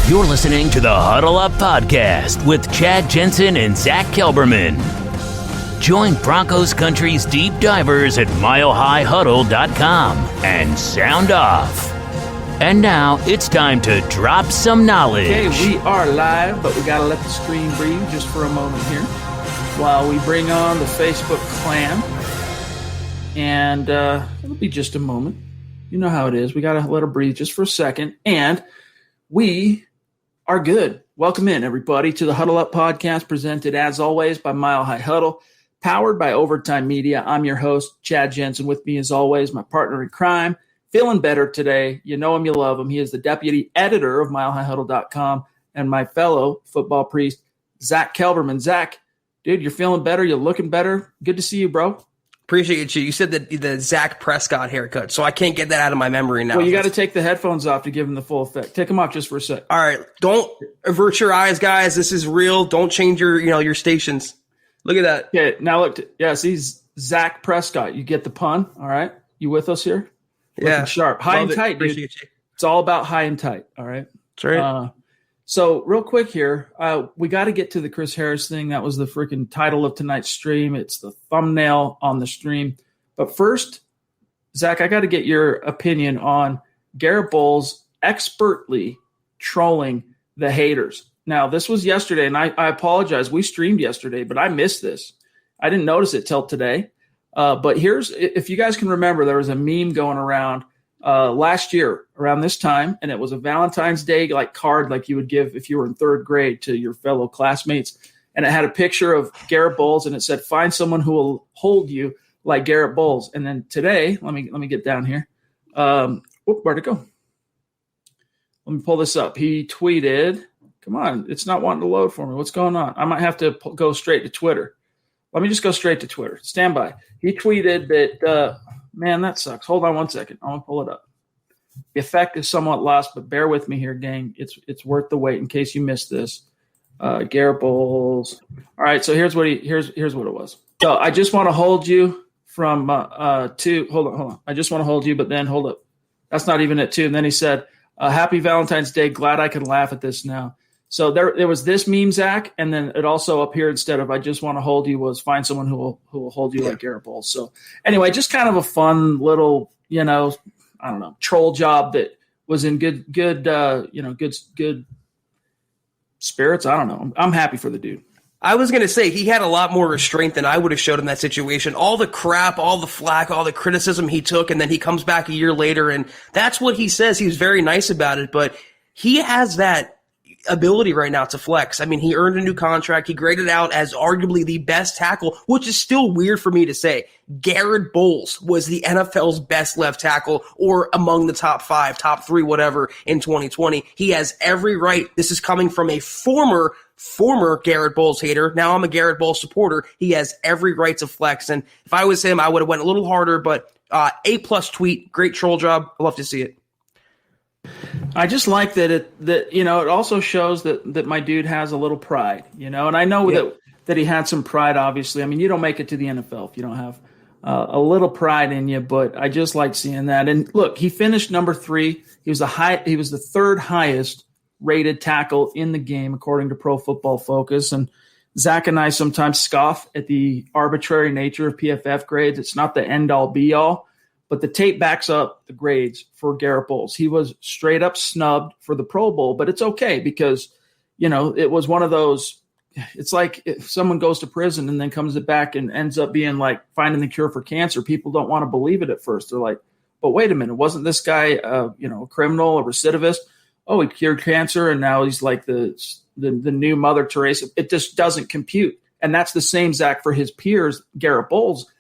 You're listening to the Huddle Up Podcast with Chad Jensen and Zack Kelberman. Join Broncos Country's deep divers at milehighhuddle.com and sound off. And now it's time to drop some knowledge. Okay, we are live, but we got to let the screen breathe just for a moment here while we bring on the Facebook clan. And it'll be just a moment. You know how it is. We got to let her breathe just for a second. And we are good. Welcome in, everybody, to the Huddle Up Podcast, presented, as always, by Mile High Huddle, powered by Overtime Media. I'm your host, Chad Jensen. With me, as always, my partner in crime, feeling better today. You know him, you love him. He is the deputy editor of milehighhuddle.com and my fellow football priest, Zack Kelberman. Zack, dude, you're feeling better. You're looking better. Good to see you, bro. Appreciate you. You said the Zach Prescott haircut, so I can't get that out of my memory now. Well, you got to take the headphones off to give them the full effect. Take them off just for a sec. All right. Don't avert your eyes, guys. This is real. Don't change your stations. Look at that. Okay, now look. Yeah, see, Zach Prescott. You get the pun, all right? You with us here? Yeah. Looking sharp. High Love and tight, dude. Appreciate you. It's all about high and tight, all right? That's right. So real quick here, we got to get to the Chris Harris thing. That was the freaking title of tonight's stream. It's the thumbnail on the stream. But first, Zach, I got to get your opinion on Garett Bolles expertly trolling the haters. Now, this was yesterday, and I apologize. We streamed yesterday, but I missed this. I didn't notice it till today. But here's, if you guys can remember, there was a meme going around last year around this time, and it was a Valentine's Day card like you would give if you were in third grade to your fellow classmates. And it had a picture of Garett Bolles, and it said, "Find someone who will hold you like Garett Bolles." And then today, let me get down here. Where'd it go? Let me pull this up. He tweeted, come on, it's not wanting to load for me. What's going on? I might have to go straight to Twitter. Let me just go straight to Twitter. Stand by. He tweeted that, man, that sucks. Hold on one second. I want to pull it up. The effect is somewhat lost, but bear with me here, gang. It's worth the wait in case you missed this. Garett Bolles. All right, so here's what it was. So I just want to hold you from hold on. I just want to hold you, but then hold up. That's not even it too. And then he said, "Happy Valentine's Day. Glad I can laugh at this now." So there was this meme, Zach, and then it also up here instead of "I just want to hold you" was "Find someone who will hold you like Garett Bolles." So anyway, just kind of a fun little, I don't know, troll job that was in good spirits. I don't know. I'm happy for the dude. I was going to say he had a lot more restraint than I would have showed in that situation. All the crap, all the flack, all the criticism he took, and then he comes back a year later, and that's what he says. He's very nice about it, but he has that ability right now to flex. I mean, he earned a new contract. He graded out as arguably the best tackle, which is still weird for me to say. Garett Bolles was the NFL's best left tackle, or among the top 5, top 3, whatever, in 2020. He has every right. This is coming from a former Garett Bolles hater. Now I'm a Garett Bolles supporter. He has every right to flex. And if I was him, I would have went a little harder, but A+ tweet, great troll job. I love to see it. I just like that it also shows that my dude has a little pride, and I know that he had some pride, obviously. I mean, you don't make it to the NFL if you don't have a little pride in you, but I just like seeing that. And look, he finished number 3. He was the third highest rated tackle in the game, according to Pro Football Focus. And Zach and I sometimes scoff at the arbitrary nature of PFF grades. It's not the end-all, be-all. But the tape backs up the grades for Garett Bolles. He was straight up snubbed for the Pro Bowl, but it's okay because, it was one of those. It's like if someone goes to prison and then comes back and ends up being like finding the cure for cancer. People don't want to believe it at first. They're like, but wait a minute, wasn't this guy, a criminal, a recidivist? Oh, he cured cancer, and now he's like the new Mother Teresa. It just doesn't compute. And that's the same, Zach, for his peers, Garett Bolles.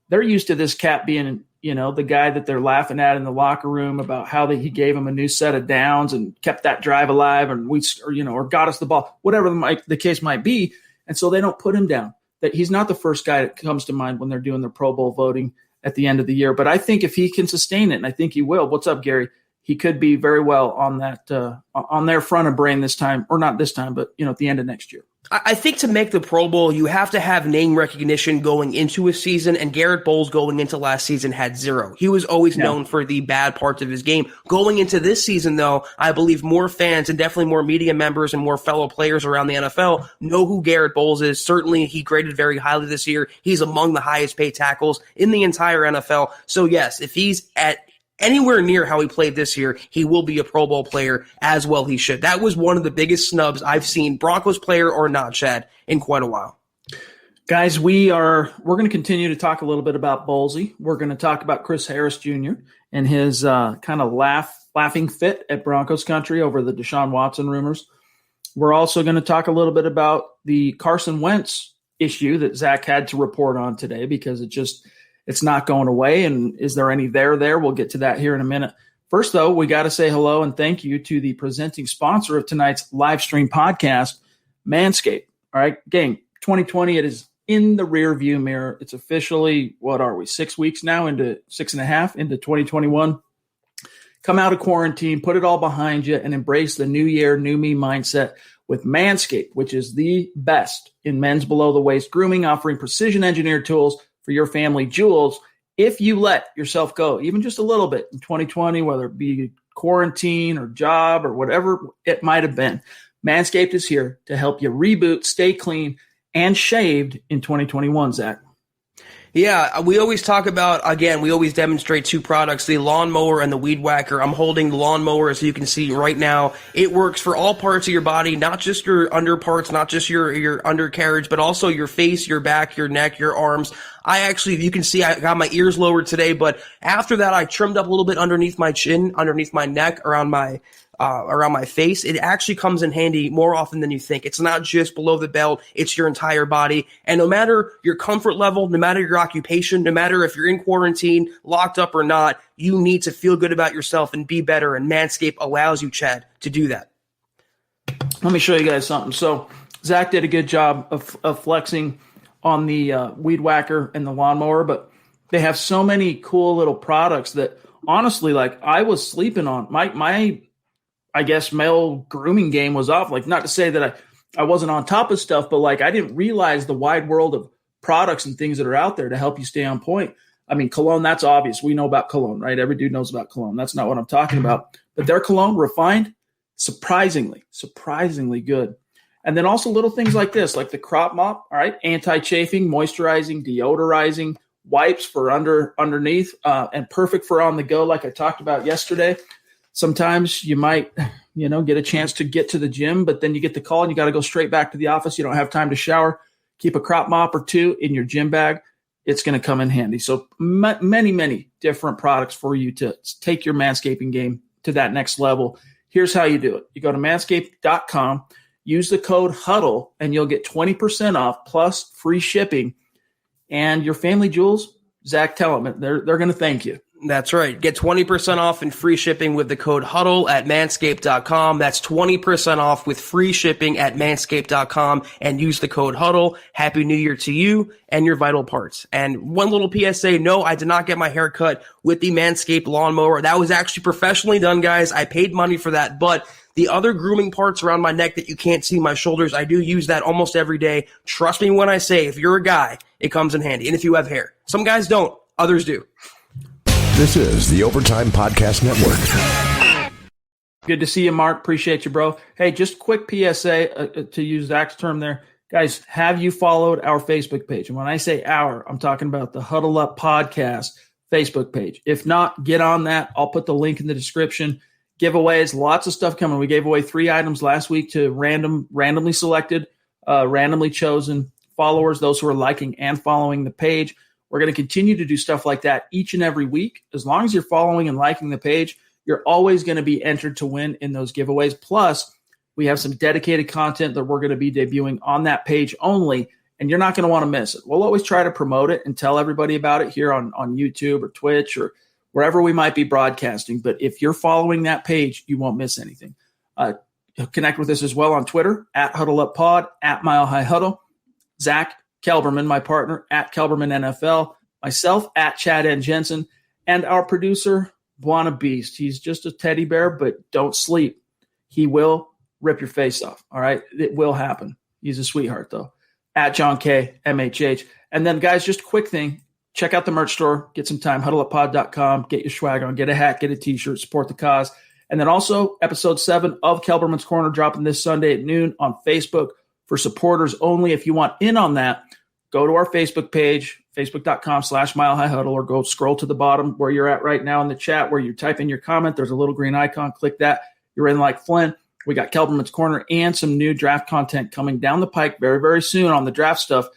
They're used to this cat being the guy that they're laughing at in the locker room about how he gave him a new set of downs and kept that drive alive and or got us the ball, whatever the case might be. And so they don't put him down. That he's not the first guy that comes to mind when they're doing their Pro Bowl voting at the end of the year. But I think if he can sustain it, and I think he will. What's up, Gary? He could be very well on that on their front of brain this time, or not this time, but at the end of next year. I think to make the Pro Bowl, you have to have name recognition going into a season, and Garett Bolles going into last season had zero. He was always known for the bad parts of his game. Going into this season, though, I believe more fans and definitely more media members and more fellow players around the NFL know who Garett Bolles is. Certainly, he graded very highly this year. He's among the highest paid tackles in the entire NFL. So, yes, if he's at anywhere near how he played this year, he will be a Pro Bowl player, as well he should. That was one of the biggest snubs I've seen, Broncos player or not, Chad, in quite a while. Guys, we're going to continue to talk a little bit about Bolles. We're going to talk about Chris Harris Jr. and his kind of laughing fit at Broncos country over the Deshaun Watson rumors. We're also going to talk a little bit about the Carson Wentz issue that Zach had to report on today, because it's not going away. And is there any there? We'll get to that here in a minute. First, though, we got to say hello and thank you to the presenting sponsor of tonight's live stream podcast, Manscaped. All right, gang, 2020, it is in the rear view mirror. It's officially, 6 weeks now into 6.5 into 2021. Come out of quarantine, put it all behind you, and embrace the new year, new me mindset with Manscaped, which is the best in men's below-the-waist grooming, offering precision-engineered tools for your family jewels. If you let yourself go, even just a little bit in 2020, whether it be quarantine or job or whatever it might have been, Manscaped is here to help you reboot, stay clean, and shaved in 2021, Zach. Yeah, we always talk about, again, we always demonstrate two products, the lawnmower and the weed whacker. I'm holding the lawnmower, as you can see right now. It works for all parts of your body, not just your under parts, not just your undercarriage, but also your face, your back, your neck, your arms. You can see I got my ears lowered today, but after that, I trimmed up a little bit underneath my chin, underneath my neck, around my face. It actually comes in handy more often than you think. It's not just below the belt, it's your entire body. And no matter your comfort level, no matter your occupation, no matter if you're in quarantine, locked up or not, you need to feel good about yourself and be better. And Manscaped allows you, Chad, to do that. Let me show you guys something. So Zach did a good job of flexing on the weed whacker and the lawnmower, but they have so many cool little products that honestly, like, I was sleeping on. My I guess male grooming game was off. Like, not to say that I wasn't on top of stuff, but like, I didn't realize the wide world of products and things that are out there to help you stay on point. I mean, cologne, that's obvious. We know about cologne, right? Every dude knows about cologne. That's not what I'm talking about. But their cologne, refined, surprisingly good. And then also little things like this, like the crop mop, all right? Anti-chafing, moisturizing, deodorizing, wipes for underneath, and perfect for on the go, like I talked about yesterday. Sometimes you might, get a chance to get to the gym, but then you get the call and you got to go straight back to the office. You don't have time to shower. Keep a crop mop or two in your gym bag. It's going to come in handy. So many, many different products for you to take your manscaping game to that next level. Here's how you do it. You go to manscaped.com, use the code HUDDLE, and you'll get 20% off plus free shipping. And your family jewels, Zach, tell them, they're going to thank you. That's right. Get 20% off and free shipping with the code HUDDLE at manscaped.com. That's 20% off with free shipping at manscaped.com, and use the code HUDDLE. Happy New Year to you and your vital parts. And one little PSA, no, I did not get my hair cut with the Manscaped lawnmower. That was actually professionally done, guys. I paid money for that, but the other grooming parts around my neck that you can't see, my shoulders, I do use that almost every day. Trust me when I say, if you're a guy, it comes in handy. And if you have hair, some guys don't, others do. This is the Overtime Podcast Network. Good to see you, Mark. Appreciate you, bro. Hey, just quick PSA to use Zach's term there. Guys, have you followed our Facebook page? And when I say our, I'm talking about the Huddle Up Podcast Facebook page. If not, get on that. I'll put the link in the description. Giveaways, lots of stuff coming. We gave away 3 items last week to randomly selected, randomly chosen followers, those who are liking and following the page. We're going to continue to do stuff like that each and every week. As long as you're following and liking the page, you're always going to be entered to win in those giveaways. Plus, we have some dedicated content that we're going to be debuting on that page only, and you're not going to want to miss it. We'll always try to promote it and tell everybody about it here on YouTube or Twitch or wherever we might be broadcasting. But if you're following that page, you won't miss anything. Connect with us as well on Twitter, at HuddleUpPod, at Mile High Huddle. Zack Kelberman, my partner, at Kelberman NFL, myself, at Chad and Jensen, and our producer, Buana Beast. He's just a teddy bear, but don't sleep. He will rip your face off, all right? It will happen. He's a sweetheart, though. At John K. MHH. And then, guys, just a quick thing. Check out the merch store. Get some time. HuddleUpPod.com. Get your swag on. Get a hat. Get a T-shirt. Support the cause. And then also, episode 7 of Kelberman's Corner dropping this Sunday at noon on Facebook for supporters only. If you want in on that, go to our Facebook page, facebook.com/milehighhuddle, or go scroll to the bottom where you're at right now in the chat where you type in your comment. There's a little green icon. Click that. You're in like Flynn. We got Kelberman's Corner and some new draft content coming down the pike very, very soon on the draft stuff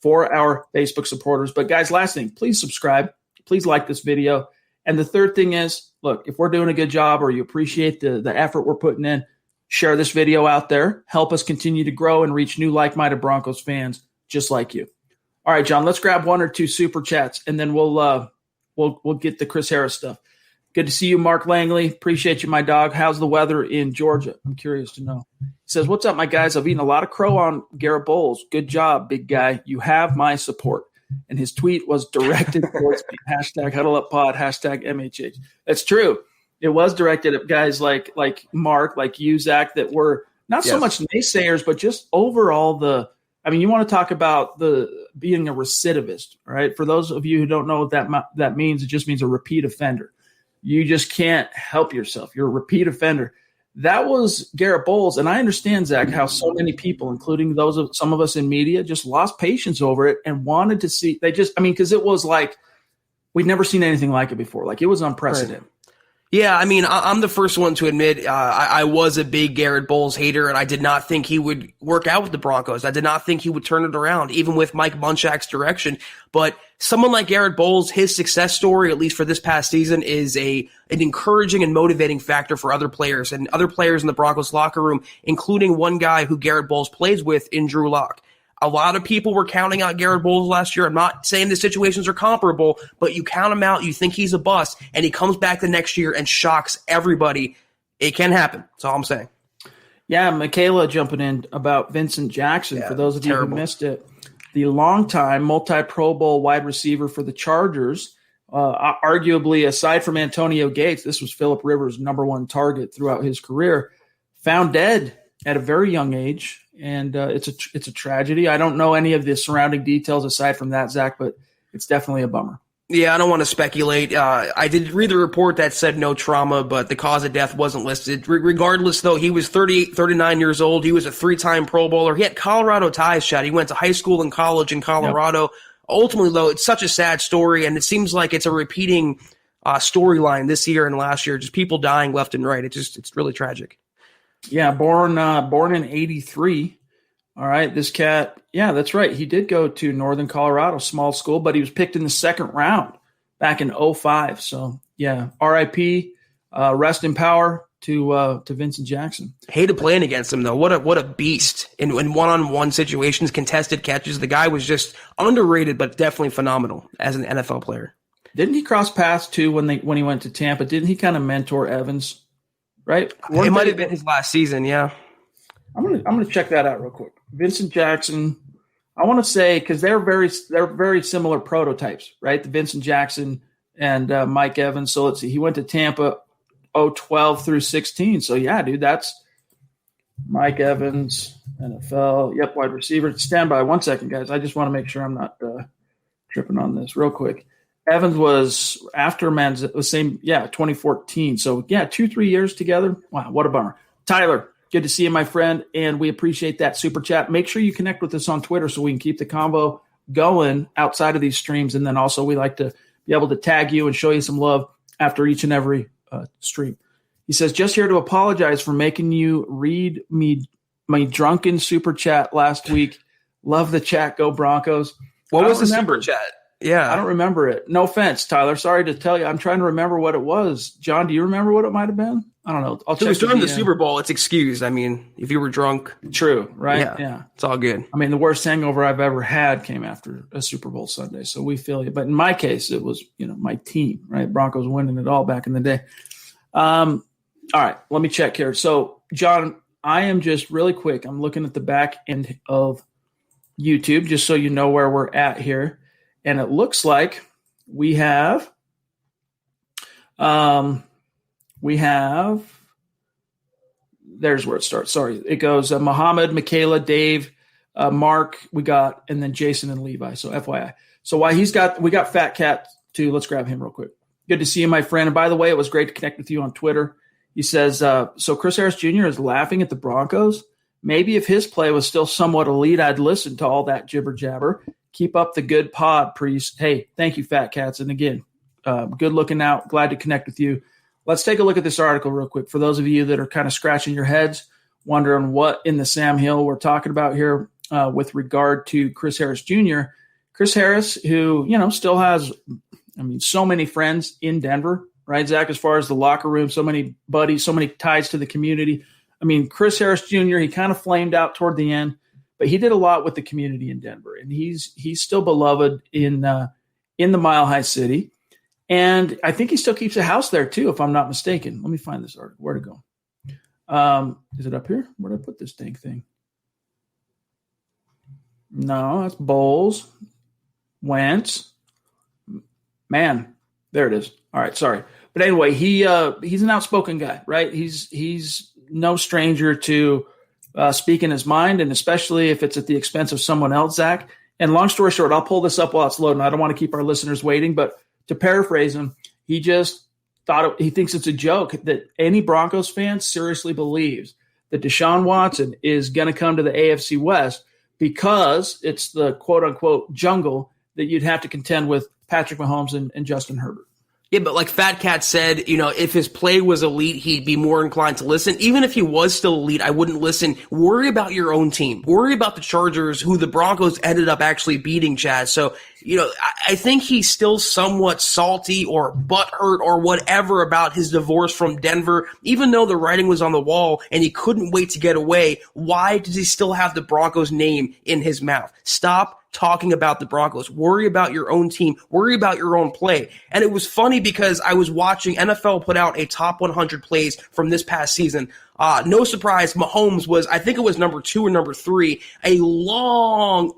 for our Facebook supporters. But guys, last thing, please subscribe. Please like this video. And the third thing is, look, if we're doing a good job or you appreciate the effort we're putting in, share this video out there. Help us continue to grow and reach new like-minded Broncos fans just like you. All right, John, let's grab 1 or 2 super chats, and then we'll get the Chris Harris stuff. Good to see you, Mark Langley. Appreciate you, my dog. How's the weather in Georgia? I'm curious to know. He says, what's up, my guys? I've eaten a lot of crow on Garett Bolles. Good job, big guy. You have my support. And his tweet was directed towards me. #HuddleUpPod, #MHH. That's true. It was directed at guys like Mark, like you, Zach, that were not so much naysayers, but just overall you want to talk about being a recidivist, right? For those of you who don't know what that means, it just means a repeat offender. You just can't help yourself. You're a repeat offender. That was Garett Bolles, and I understand, Zach, how so many people, including some of us in media, just lost patience over it and wanted to see. Because it was like we'd never seen anything like it before. Like, it was unprecedented. Right. Yeah, I'm the first one to admit I was a big Garett Bolles hater, and I did not think he would work out with the Broncos. I did not think he would turn it around, even with Mike Munchak's direction. But someone like Garett Bolles, his success story, at least for this past season, is an encouraging and motivating factor for other players and other players in the Broncos locker room, including one guy who Garett Bolles plays with in Drew Lock. A lot of people were counting out Garett Bolles last year. I'm not saying the situations are comparable, but you count him out, you think he's a bust, and he comes back the next year and shocks everybody. It can happen. That's all I'm saying. Yeah, Michaela jumping in about Vincent Jackson. For those of you who missed it, the longtime multi-Pro Bowl wide receiver for the Chargers, arguably aside from Antonio Gates, this was Phillip Rivers' number 1 target throughout his career, found dead at a very young age. And it's a tragedy. I don't know any of the surrounding details aside from that, Zach, but it's definitely a bummer. Yeah, I don't want to speculate. I did read the report that said no trauma, but the cause of death wasn't listed. Regardless, though, he was 39 years old. He was a 3-time Pro Bowler. He had Colorado ties, Chad. He went to high school and college in Colorado. Yep. Ultimately, though, it's such a sad story, and it seems like it's a repeating storyline this year and last year. Just people dying left and right. It's really tragic. Yeah, born in 83. All right, this cat, yeah, that's right. He did go to Northern Colorado, small school, but he was picked in the 2nd round back in 2005. So, yeah, RIP, rest in power to Vincent Jackson. Hated playing against him, though. What a beast in one-on-one situations, contested catches. The guy was just underrated, but definitely phenomenal as an NFL player. Didn't he cross paths, too, when he went to Tampa? Didn't he kind of mentor Evans? Right? It might have been his last season, yeah. I'm gonna check that out real quick. Vincent Jackson, I want to say, because they're very similar prototypes, right? The Vincent Jackson and Mike Evans. So let's see, he went to Tampa 2012 through 16. So yeah, dude, that's Mike Evans, NFL. Yep, wide receiver. Stand by 1 second, guys. I just want to make sure I'm not tripping on this real quick. Evans was after the same, 2014. So, 2-3 years together. Wow, what a bummer. Tyler, good to see you, my friend, and we appreciate that super chat. Make sure you connect with us on Twitter so we can keep the convo going outside of these streams, and then also we like to be able to tag you and show you some love after each and every stream. He says, just here to apologize for making you read me my drunken super chat last week. Love the chat. Go Broncos. What was the super chat? Yeah. I don't remember it. No offense, Tyler. Sorry to tell you. I'm trying to remember what it was. John, do you remember what it might have been? I don't know. It was during the Super Bowl. It's excused. I mean, if you were drunk. True, right? Yeah. It's all good. I mean, the worst hangover I've ever had came after a Super Bowl Sunday. So we feel you. But in my case, it was, my team, right? Broncos winning it all back in the day. All right. Let me check here. So, John, I am just really quick. I'm looking at the back end of YouTube just so you know where we're at here. And it looks like we have there's where it starts. Sorry. It goes Muhammad, Michaela, Dave, Mark, and then Jason and Levi. So FYI. So we got Fat Cat too. Let's grab him real quick. Good to see you, my friend. And by the way, it was great to connect with you on Twitter. He says, so Chris Harris Jr. is laughing at the Broncos. Maybe if his play was still somewhat elite, I'd listen to all that jibber jabber. Keep up the good pod, Priest. Hey, thank you, Fat Cats. And again, good looking out. Glad to connect with you. Let's take a look at this article real quick. For those of you that are kind of scratching your heads, wondering what in the Sam Hill we're talking about here with regard to Chris Harris Jr. Chris Harris, who, still has, so many friends in Denver, right, Zach, as far as the locker room, so many buddies, so many ties to the community. Chris Harris Jr., he kind of flamed out toward the end, but he did a lot with the community in Denver, and he's still beloved in the Mile High City. And I think he still keeps a house there too, if I'm not mistaken. Let me find this article. Where'd it go? Is it up here? Where did I put this dang thing? No, that's Bolles. Wentz. Man, there it is. All right, sorry. But anyway, he's an outspoken guy, right? He's no stranger to speaking his mind, and especially if it's at the expense of someone else, Zach. And long story short, I'll pull this up while it's loading. I don't want to keep our listeners waiting, but to paraphrase him, he just he thinks it's a joke that any Broncos fan seriously believes that Deshaun Watson is going to come to the AFC West because it's the quote-unquote jungle that you'd have to contend with Patrick Mahomes and Justin Herbert. Yeah, but like Fat Cat said, if his play was elite, he'd be more inclined to listen. Even if he was still elite, I wouldn't listen. Worry about your own team. Worry about the Chargers, who the Broncos ended up actually beating, Chaz. So, I think he's still somewhat salty or butthurt or whatever about his divorce from Denver. Even though the writing was on the wall and he couldn't wait to get away, why does he still have the Broncos name in his mouth? Stop talking about the Broncos. Worry about your own team. Worry about your own play. And it was funny because I was watching NFL put out a top 100 plays from this past season. No surprise, Mahomes was, I think it was number 2 or number 3, a long,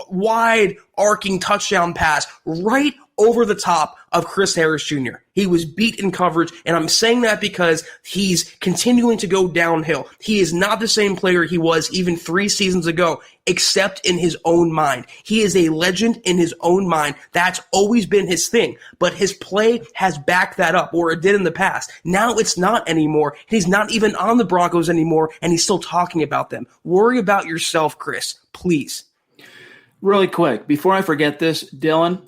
wide arcing touchdown pass right over the top of Chris Harris Jr. He was beat in coverage, and I'm saying that because he's continuing to go downhill. He is not the same player he was even 3 seasons ago, except in his own mind. He is a legend in his own mind. That's always been his thing, but his play has backed that up, or it did in the past. Now it's not anymore. He's not even on the Broncos anymore, and he's still talking about them. Worry about yourself, Chris, please. Really quick, before I forget this, Dylan,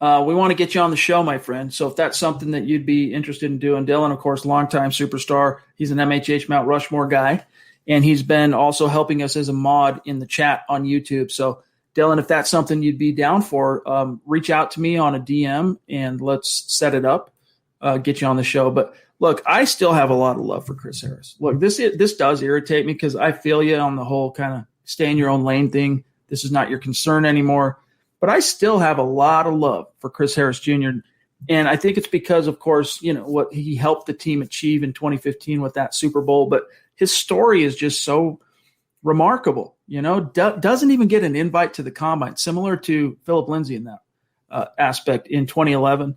we want to get you on the show, my friend. So if that's something that you'd be interested in doing, Dylan, of course, longtime superstar. He's an MHH Mount Rushmore guy, and he's been also helping us as a mod in the chat on YouTube. So, Dylan, if that's something you'd be down for, reach out to me on a DM, and let's set it up, get you on the show. But, look, I still have a lot of love for Chris Harris. Look, this does irritate me because I feel you on the whole kind of stay in your own lane thing. This is not your concern anymore. But I still have a lot of love for Chris Harris Jr. And I think it's because, of course, what he helped the team achieve in 2015 with that Super Bowl. But his story is just so remarkable, doesn't even get an invite to the combine, similar to Philip Lindsay in that aspect in 2011.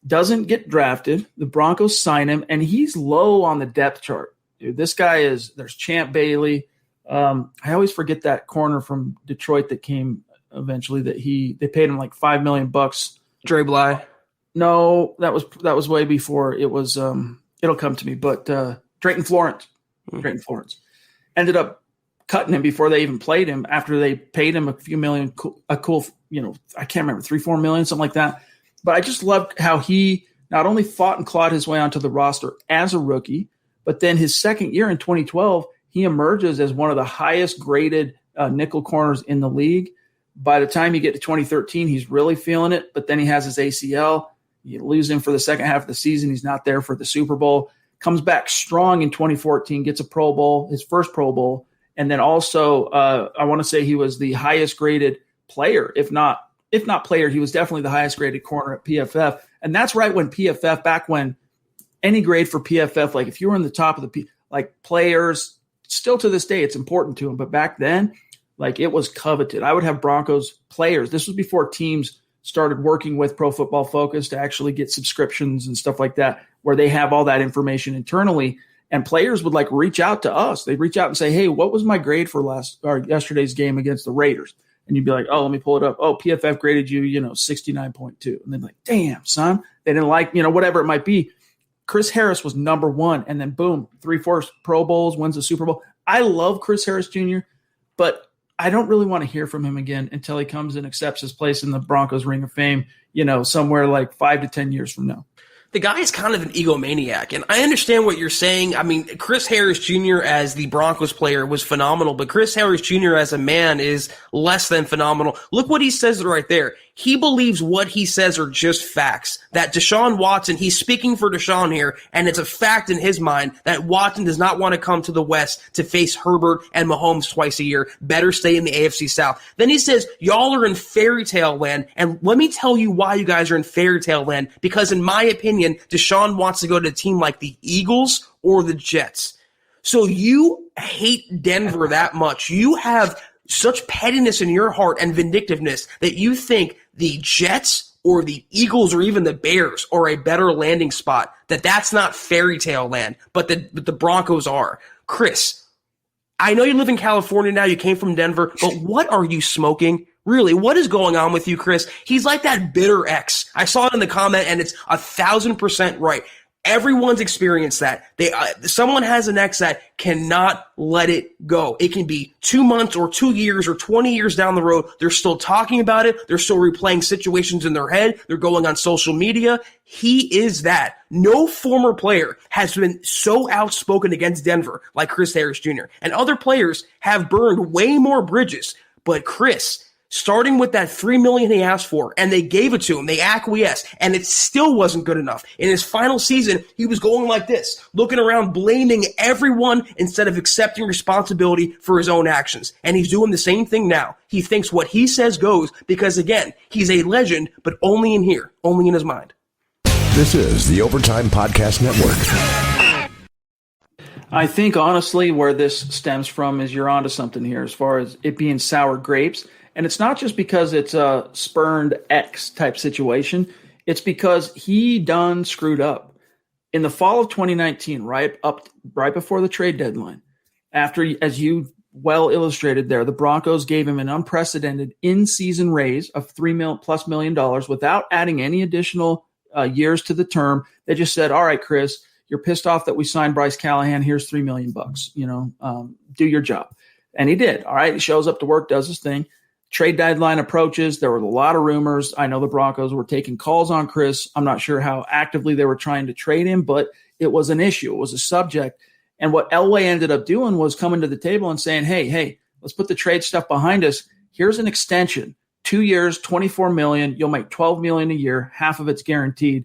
Doesn't get drafted. The Broncos sign him, and he's low on the depth chart. Dude, this guy there's Champ Bailey. I always forget that corner from Detroit that came eventually that they paid him like $5 million. Dre Bly. No, that was way before it was, it'll come to me, but Drayton Florence ended up cutting him before they even played him after they paid him a few million, I can't remember, 3-4 million, something like that. But I just loved how he not only fought and clawed his way onto the roster as a rookie, but then his second year in 2012, he emerges as one of the highest graded nickel corners in the league. By the time you get to 2013, he's really feeling it, but then he has his ACL. You lose him for the second half of the season. He's not there for the Super Bowl. Comes back strong in 2014, gets a Pro Bowl, his first Pro Bowl, and then also I want to say he was the highest graded player, if not player, he was definitely the highest graded corner at PFF. And that's right when PFF, back when any grade for PFF, like if you were in the top of the players, still to this day, it's important to him. But back then, it was coveted. I would have Broncos players. This was before teams started working with Pro Football Focus to actually get subscriptions and stuff like that, where they have all that information internally. And players would like reach out to us. They'd reach out and say, hey, what was my grade for yesterday's game against the Raiders? And you'd be like, oh, let me pull it up. Oh, PFF graded you, 69.2. And they'd be like, damn, son. They didn't like, whatever it might be. Chris Harris was number one. And then boom, 3-4 Pro Bowls, wins the Super Bowl. I love Chris Harris Jr., but I don't really want to hear from him again until he comes and accepts his place in the Broncos Ring of Fame, somewhere like 5 to 10 years from now. The guy is kind of an egomaniac, and I understand what you're saying. I mean, Chris Harris Jr. as the Broncos player was phenomenal, but Chris Harris Jr. as a man is less than phenomenal. Look what he says right there. He believes what he says are just facts. That Deshaun Watson, he's speaking for Deshaun here, and it's a fact in his mind that Watson does not want to come to the West to face Herbert and Mahomes twice a year. Better stay in the AFC South. Then he says, y'all are in fairy tale land, and let me tell you why you guys are in fairy tale land, because in my opinion, Deshaun wants to go to a team like the Eagles or the Jets. So you hate Denver that much. You have such pettiness in your heart and vindictiveness that you think the Jets or the Eagles or even the Bears are a better landing spot, that's not fairy tale land, but the Broncos are. Chris, I know you live in California now. You came from Denver, but what are you smoking? Really, what is going on with you, Chris? He's like that bitter ex. I saw it in the comment, and it's 1,000% right. Everyone's experienced that. Someone has an ex that cannot let it go. It can be 2 months or 2 years or 20 years down the road. They're still talking about it. They're still replaying situations in their head. They're going on social media. He is that. No former player has been so outspoken against Denver like Chris Harris Jr. And other players have burned way more bridges. But Chris, starting with that $3 million he asked for, and they gave it to him. They acquiesced, and it still wasn't good enough. In his final season, he was going like this, looking around, blaming everyone instead of accepting responsibility for his own actions. And he's doing the same thing now. He thinks what he says goes because, again, he's a legend, but only in here, only in his mind. This is the Overtime Podcast Network. I think, honestly, where this stems from is you're onto something here as far as it being sour grapes. And it's not just because it's a spurned ex type situation. It's because he done screwed up. In the fall of 2019, right before the trade deadline, after, as you well illustrated there, the Broncos gave him an unprecedented in-season raise of $3+ million without adding any additional years to the term. They just said, all right, Chris, you're pissed off that we signed Bryce Callahan. Here's $3 million. Do your job. And he did. All right. He shows up to work, does his thing. Trade deadline approaches. There were a lot of rumors. I know the Broncos were taking calls on Chris. I'm not sure how actively they were trying to trade him, but it was an issue. It was a subject. And what Elway ended up doing was coming to the table and saying, hey, let's put the trade stuff behind us. Here's an extension, 2 years, $24 million. You'll make $12 million a year. Half of it's guaranteed.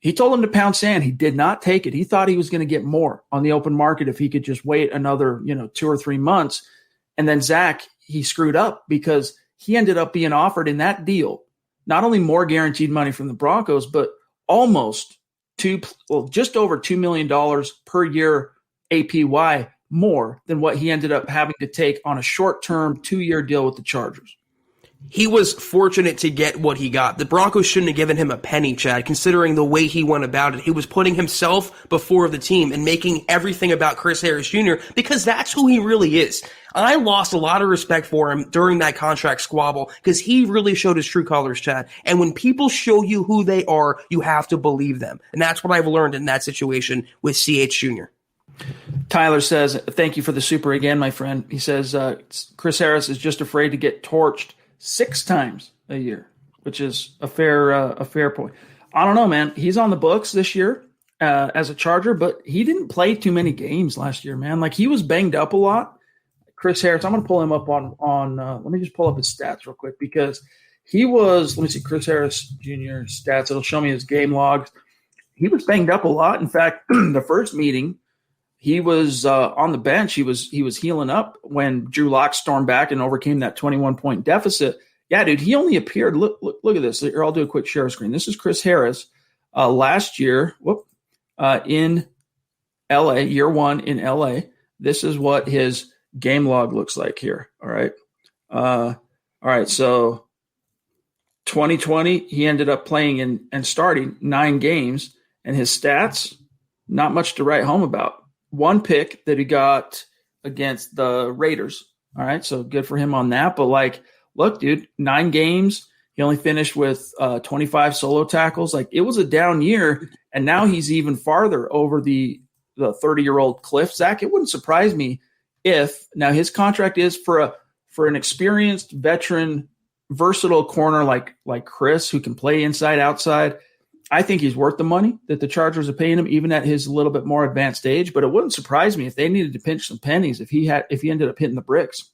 He told him to pound sand. He did not take it. He thought he was going to get more on the open market if he could just wait another, 2 or 3 months. And then Zach, he screwed up because he ended up being offered in that deal not only more guaranteed money from the Broncos, but almost just over $2 million per year APY more than what he ended up having to take on a short-term 2-year deal with the Chargers. He was fortunate to get what he got. The Broncos shouldn't have given him a penny, Chad, considering the way he went about it. He was putting himself before the team and making everything about Chris Harris Jr. because that's who he really is. I lost a lot of respect for him during that contract squabble because he really showed his true colors, Chad. And when people show you who they are, you have to believe them. And that's what I've learned in that situation with CH Jr. Tyler says, thank you for the super again, my friend. He says, Chris Harris is just afraid to get torched 6 times a year, which is a fair point. I don't know, man. He's on the books this year as a Charger, but he didn't play too many games last year, man. Like, he was banged up a lot. Chris Harris, I'm going to pull him up on let me just pull up his stats real quick because he was, let me see, Chris Harris Jr. stats. It'll show me his game logs. He was banged up a lot. In fact, the first meeting, he was on the bench. He was healing up when Drew Lock stormed back and overcame that 21-point deficit. Yeah, dude, he only appeared. Look at this. Here, I'll do a quick share screen. This is Chris Harris last year in LA, year 1 in LA. This is what his game log looks like here. All right. So 2020, he ended up playing and starting 9 games, and his stats, not much to write home about. one pick that he got against the Raiders. All right, so good for him on that. But, like, look, dude, 9 games. He only finished with 25 solo tackles. Like, it was a down year, and now he's even farther over the 30-year-old cliff. Zach, it wouldn't surprise me if now his contract is for an experienced veteran, versatile corner like Chris, who can play inside, outside. I think he's worth the money that the Chargers are paying him, even at his little bit more advanced age. But it wouldn't surprise me if they needed to pinch some pennies if he ended up hitting the bricks.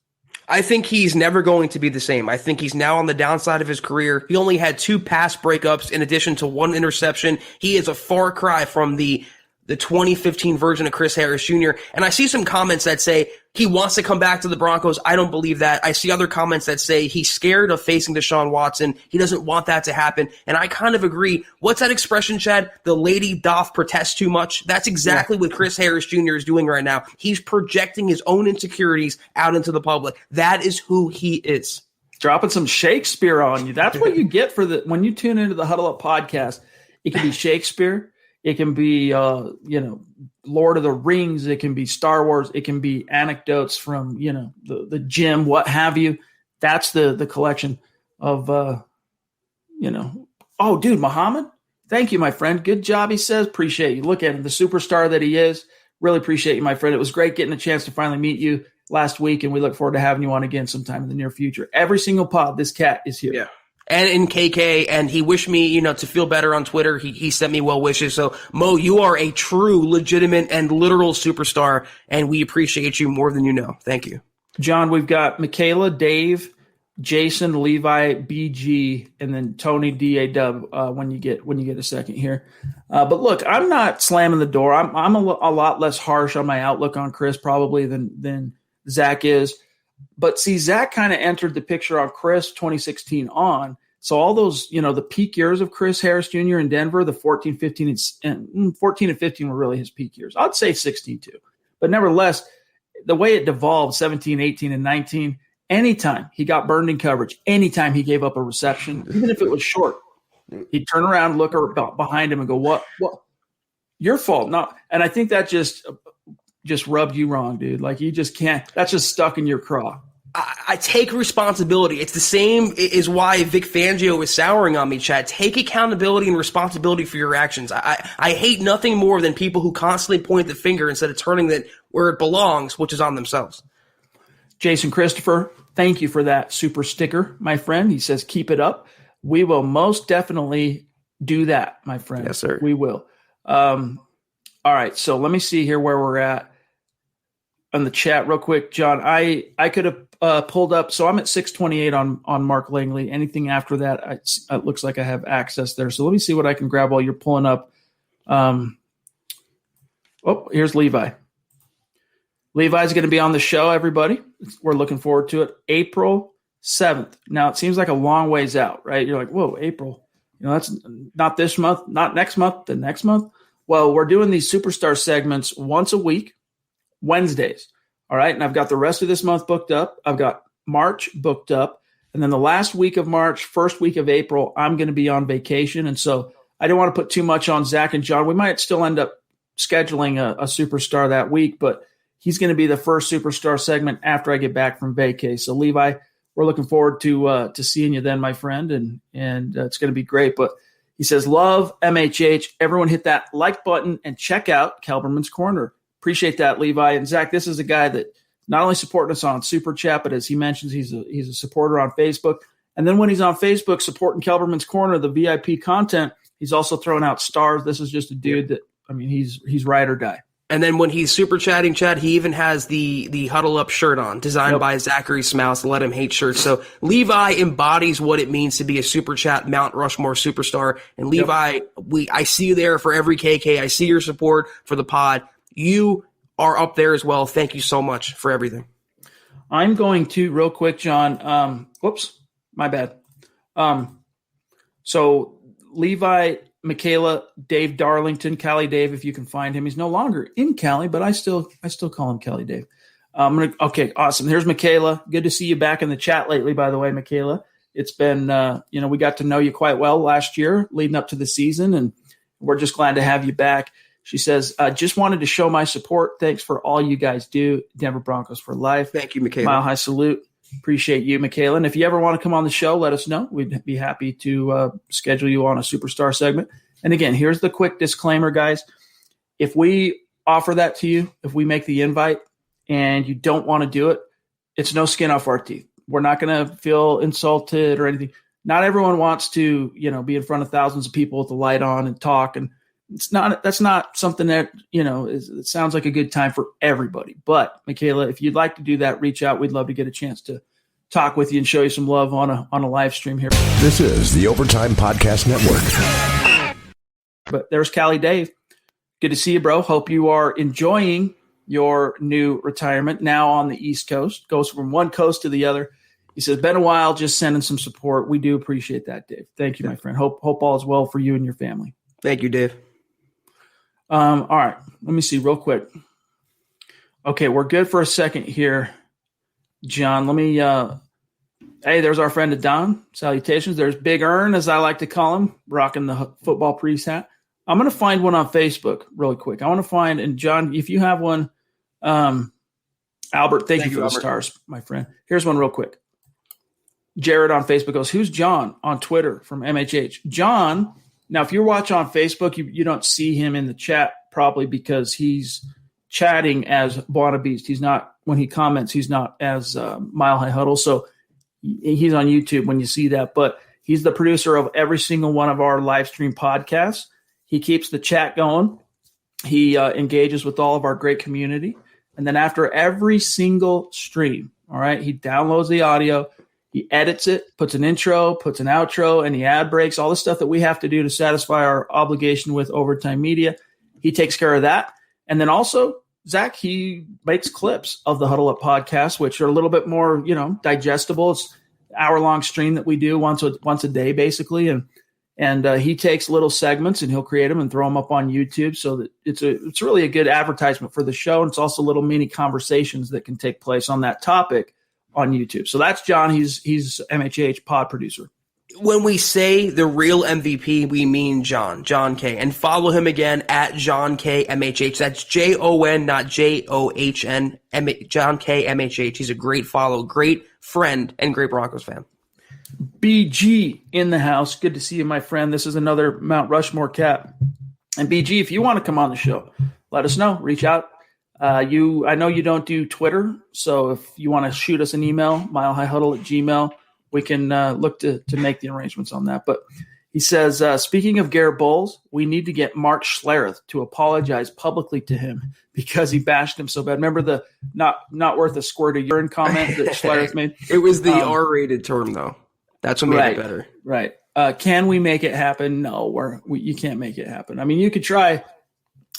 I think he's never going to be the same. I think he's now on the downside of his career. He only had 2 pass breakups in addition to 1 interception. He is a far cry from the 2015 version of Chris Harris Jr. And I see some comments that say he wants to come back to the Broncos. I don't believe that. I see other comments that say he's scared of facing Deshaun Watson. He doesn't want that to happen. And I kind of agree. What's that expression, Chad? The lady doth protest too much. That's exactly what Chris Harris Jr. is doing right now. He's projecting his own insecurities out into the public. That is who he is. Dropping some Shakespeare on you. That's what you get when you tune into the Huddle Up podcast. It can be Shakespeare. It can be, Lord of the Rings. It can be Star Wars. It can be anecdotes from, the gym, what have you. That's the collection of, oh, dude, Muhammad. Thank you, my friend. Good job, he says. Appreciate you. Look at him, the superstar that he is. Really appreciate you, my friend. It was great getting a chance to finally meet you last week, and we look forward to having you on again sometime in the near future. Every single pod, this cat is here. Yeah. And in KK, and he wished me, to feel better on Twitter. He sent me well wishes. So, Mo, you are a true, legitimate, and literal superstar, and we appreciate you more than you know. Thank you. John, we've got Michaela, Dave, Jason, Levi, BG, and then Tony DAW when you get a second here. But look, I'm not slamming the door. I'm a lot less harsh on my outlook on Chris probably than Zach is. But see, Zach kind of entered the picture on Chris 2016 on. So all those, the peak years of Chris Harris Jr. in Denver, the 14, 15, and 14 and 15 were really his peak years. I'd say 16 too. But nevertheless, the way it devolved, 17, 18, and 19, anytime he got burned in coverage, anytime he gave up a reception, even if it was short, he'd turn around, look behind him and go, what? Your fault. No. And I think that just rubbed you wrong, dude. Like, you just can't – that's just stuck in your craw. I take responsibility. It's the same is why Vic Fangio is souring on me, Chad. Take accountability and responsibility for your actions. I hate nothing more than people who constantly point the finger instead of turning it where it belongs, which is on themselves. Jason Christopher, thank you for that super sticker, my friend. He says, keep it up. We will most definitely do that, my friend. Yes, sir. We will. All right, so let me see here where we're at on the chat real quick. John, I could have pulled up. So I'm at 628 on Mark Langley. Anything after that, it looks like I have access there. So let me see what I can grab while you're pulling up. Here's Levi. Levi's going to be on the show, everybody. We're looking forward to it. April 7th. Now, it seems like a long ways out, right? You're like, whoa, April. That's not this month, not next month, the next month. Well, we're doing these superstar segments once a week, Wednesdays. All right. And I've got the rest of this month booked up. I've got March booked up. And then the last week of March, first week of April, I'm going to be on vacation. And so I don't want to put too much on Zach and John. We might still end up scheduling a superstar that week, but he's going to be the first superstar segment after I get back from vacay. So Levi, we're looking forward to seeing you then, my friend. And it's going to be great. But he says, love MHH. Everyone hit that like button and check out Kelberman's Corner. Appreciate that, Levi. And Zach, this is a guy that not only supporting us on Super Chat, but as he mentions, he's a supporter on Facebook. And then when he's on Facebook supporting Kelberman's Corner, the VIP content, he's also throwing out stars. This is just a dude that, he's ride or die. And then when he's super chatting, Chad, he even has the Huddle Up shirt on, designed by Zachary Smouse, Let Him Hate shirt. So Levi embodies what it means to be a super chat Mount Rushmore superstar. And Levi, I see you there for every KK. I see your support for the pod. You are up there as well. Thank you so much for everything. I'm going to, real quick, John. Whoops, my bad. So Levi, Michaela, Dave Darlington, Cali Dave, if you can find him. He's no longer in Cali, but I still call him Cali Dave. Okay, awesome. Here's Michaela. Good to see you back in the chat lately, by the way, Michaela. It's been, we got to know you quite well last year leading up to the season, and we're just glad to have you back. She says, just wanted to show my support. Thanks for all you guys do. Denver Broncos for life. Thank you, Michaela. Mile high salute. Appreciate you, Michaela. And if you ever want to come on the show, let us know. We'd be happy to schedule you on a superstar segment. And again, here's the quick disclaimer, guys. If we offer that to you, if we make the invite and you don't want to do it, it's no skin off our teeth. We're not going to feel insulted or anything. Not everyone wants to, be in front of thousands of people with the light on and talk. And that's not something that, it sounds like a good time for everybody. But Michaela, if you'd like to do that, reach out. We'd love to get a chance to talk with you and show you some love on a live stream here. This is the Overtime Podcast Network. But there's Cali Dave. Good to see you, bro. Hope you are enjoying your new retirement now on the East Coast. Goes from one coast to the other. He says, been a while, just sending some support. We do appreciate that, Dave. Thank you, my friend. Hope all is well for you and your family. Thank you, Dave. All right. Let me see real quick. Okay, we're good for a second here. John, let me hey, there's our friend Don. Salutations. There's Big Ern, as I like to call him, rocking the football priest hat. I'm going to find one on Facebook really quick. I want to find, and John, if you have one, Albert, thank you for the stars, my friend. Here's one real quick. Jared on Facebook goes, who's John on Twitter from MHH? John, now if you're watching on Facebook, you don't see him in the chat probably because he's chatting as Buona Beast. He's not, when he comments, he's not as Mile High Huddle. So he's on YouTube when you see that. But he's the producer of every single one of our live stream podcasts. He keeps the chat going. He engages with all of our great community. And then after every single stream, all right, he downloads the audio, he edits it, puts an intro, puts an outro, and the ad breaks, all the stuff that we have to do to satisfy our obligation with Overtime Media. He takes care of that. And then also, Zach, he makes clips of the Huddle Up podcast, which are a little bit more, digestible. It's an hour-long stream that we do once a day, basically. And he takes little segments and he'll create them and throw them up on YouTube. So that it's really a good advertisement for the show. And it's also little mini conversations that can take place on that topic on YouTube. So that's John. He's MHH pod producer. When we say the real MVP, we mean John K. And follow him again at John K MHH. That's JON, not JOHN. John K MHH. He's a great follow, great friend, and great Broncos fan. BG in the house. Good to see you, my friend. This is another Mount Rushmore cap. And BG, if you want to come on the show, let us know. Reach out. I know you don't do Twitter, so if you want to shoot us an email, milehighhuddle@gmail.com, we can look to make the arrangements on that. But he says, speaking of Garett Bolles, we need to get Mark Schlereth to apologize publicly to him because he bashed him so bad. Remember the not worth a squirt of urine comment that Schlereth made? It was the R-rated term, though. That's what made it better. Right. Can we make it happen? No, you can't make it happen. I mean, you could try,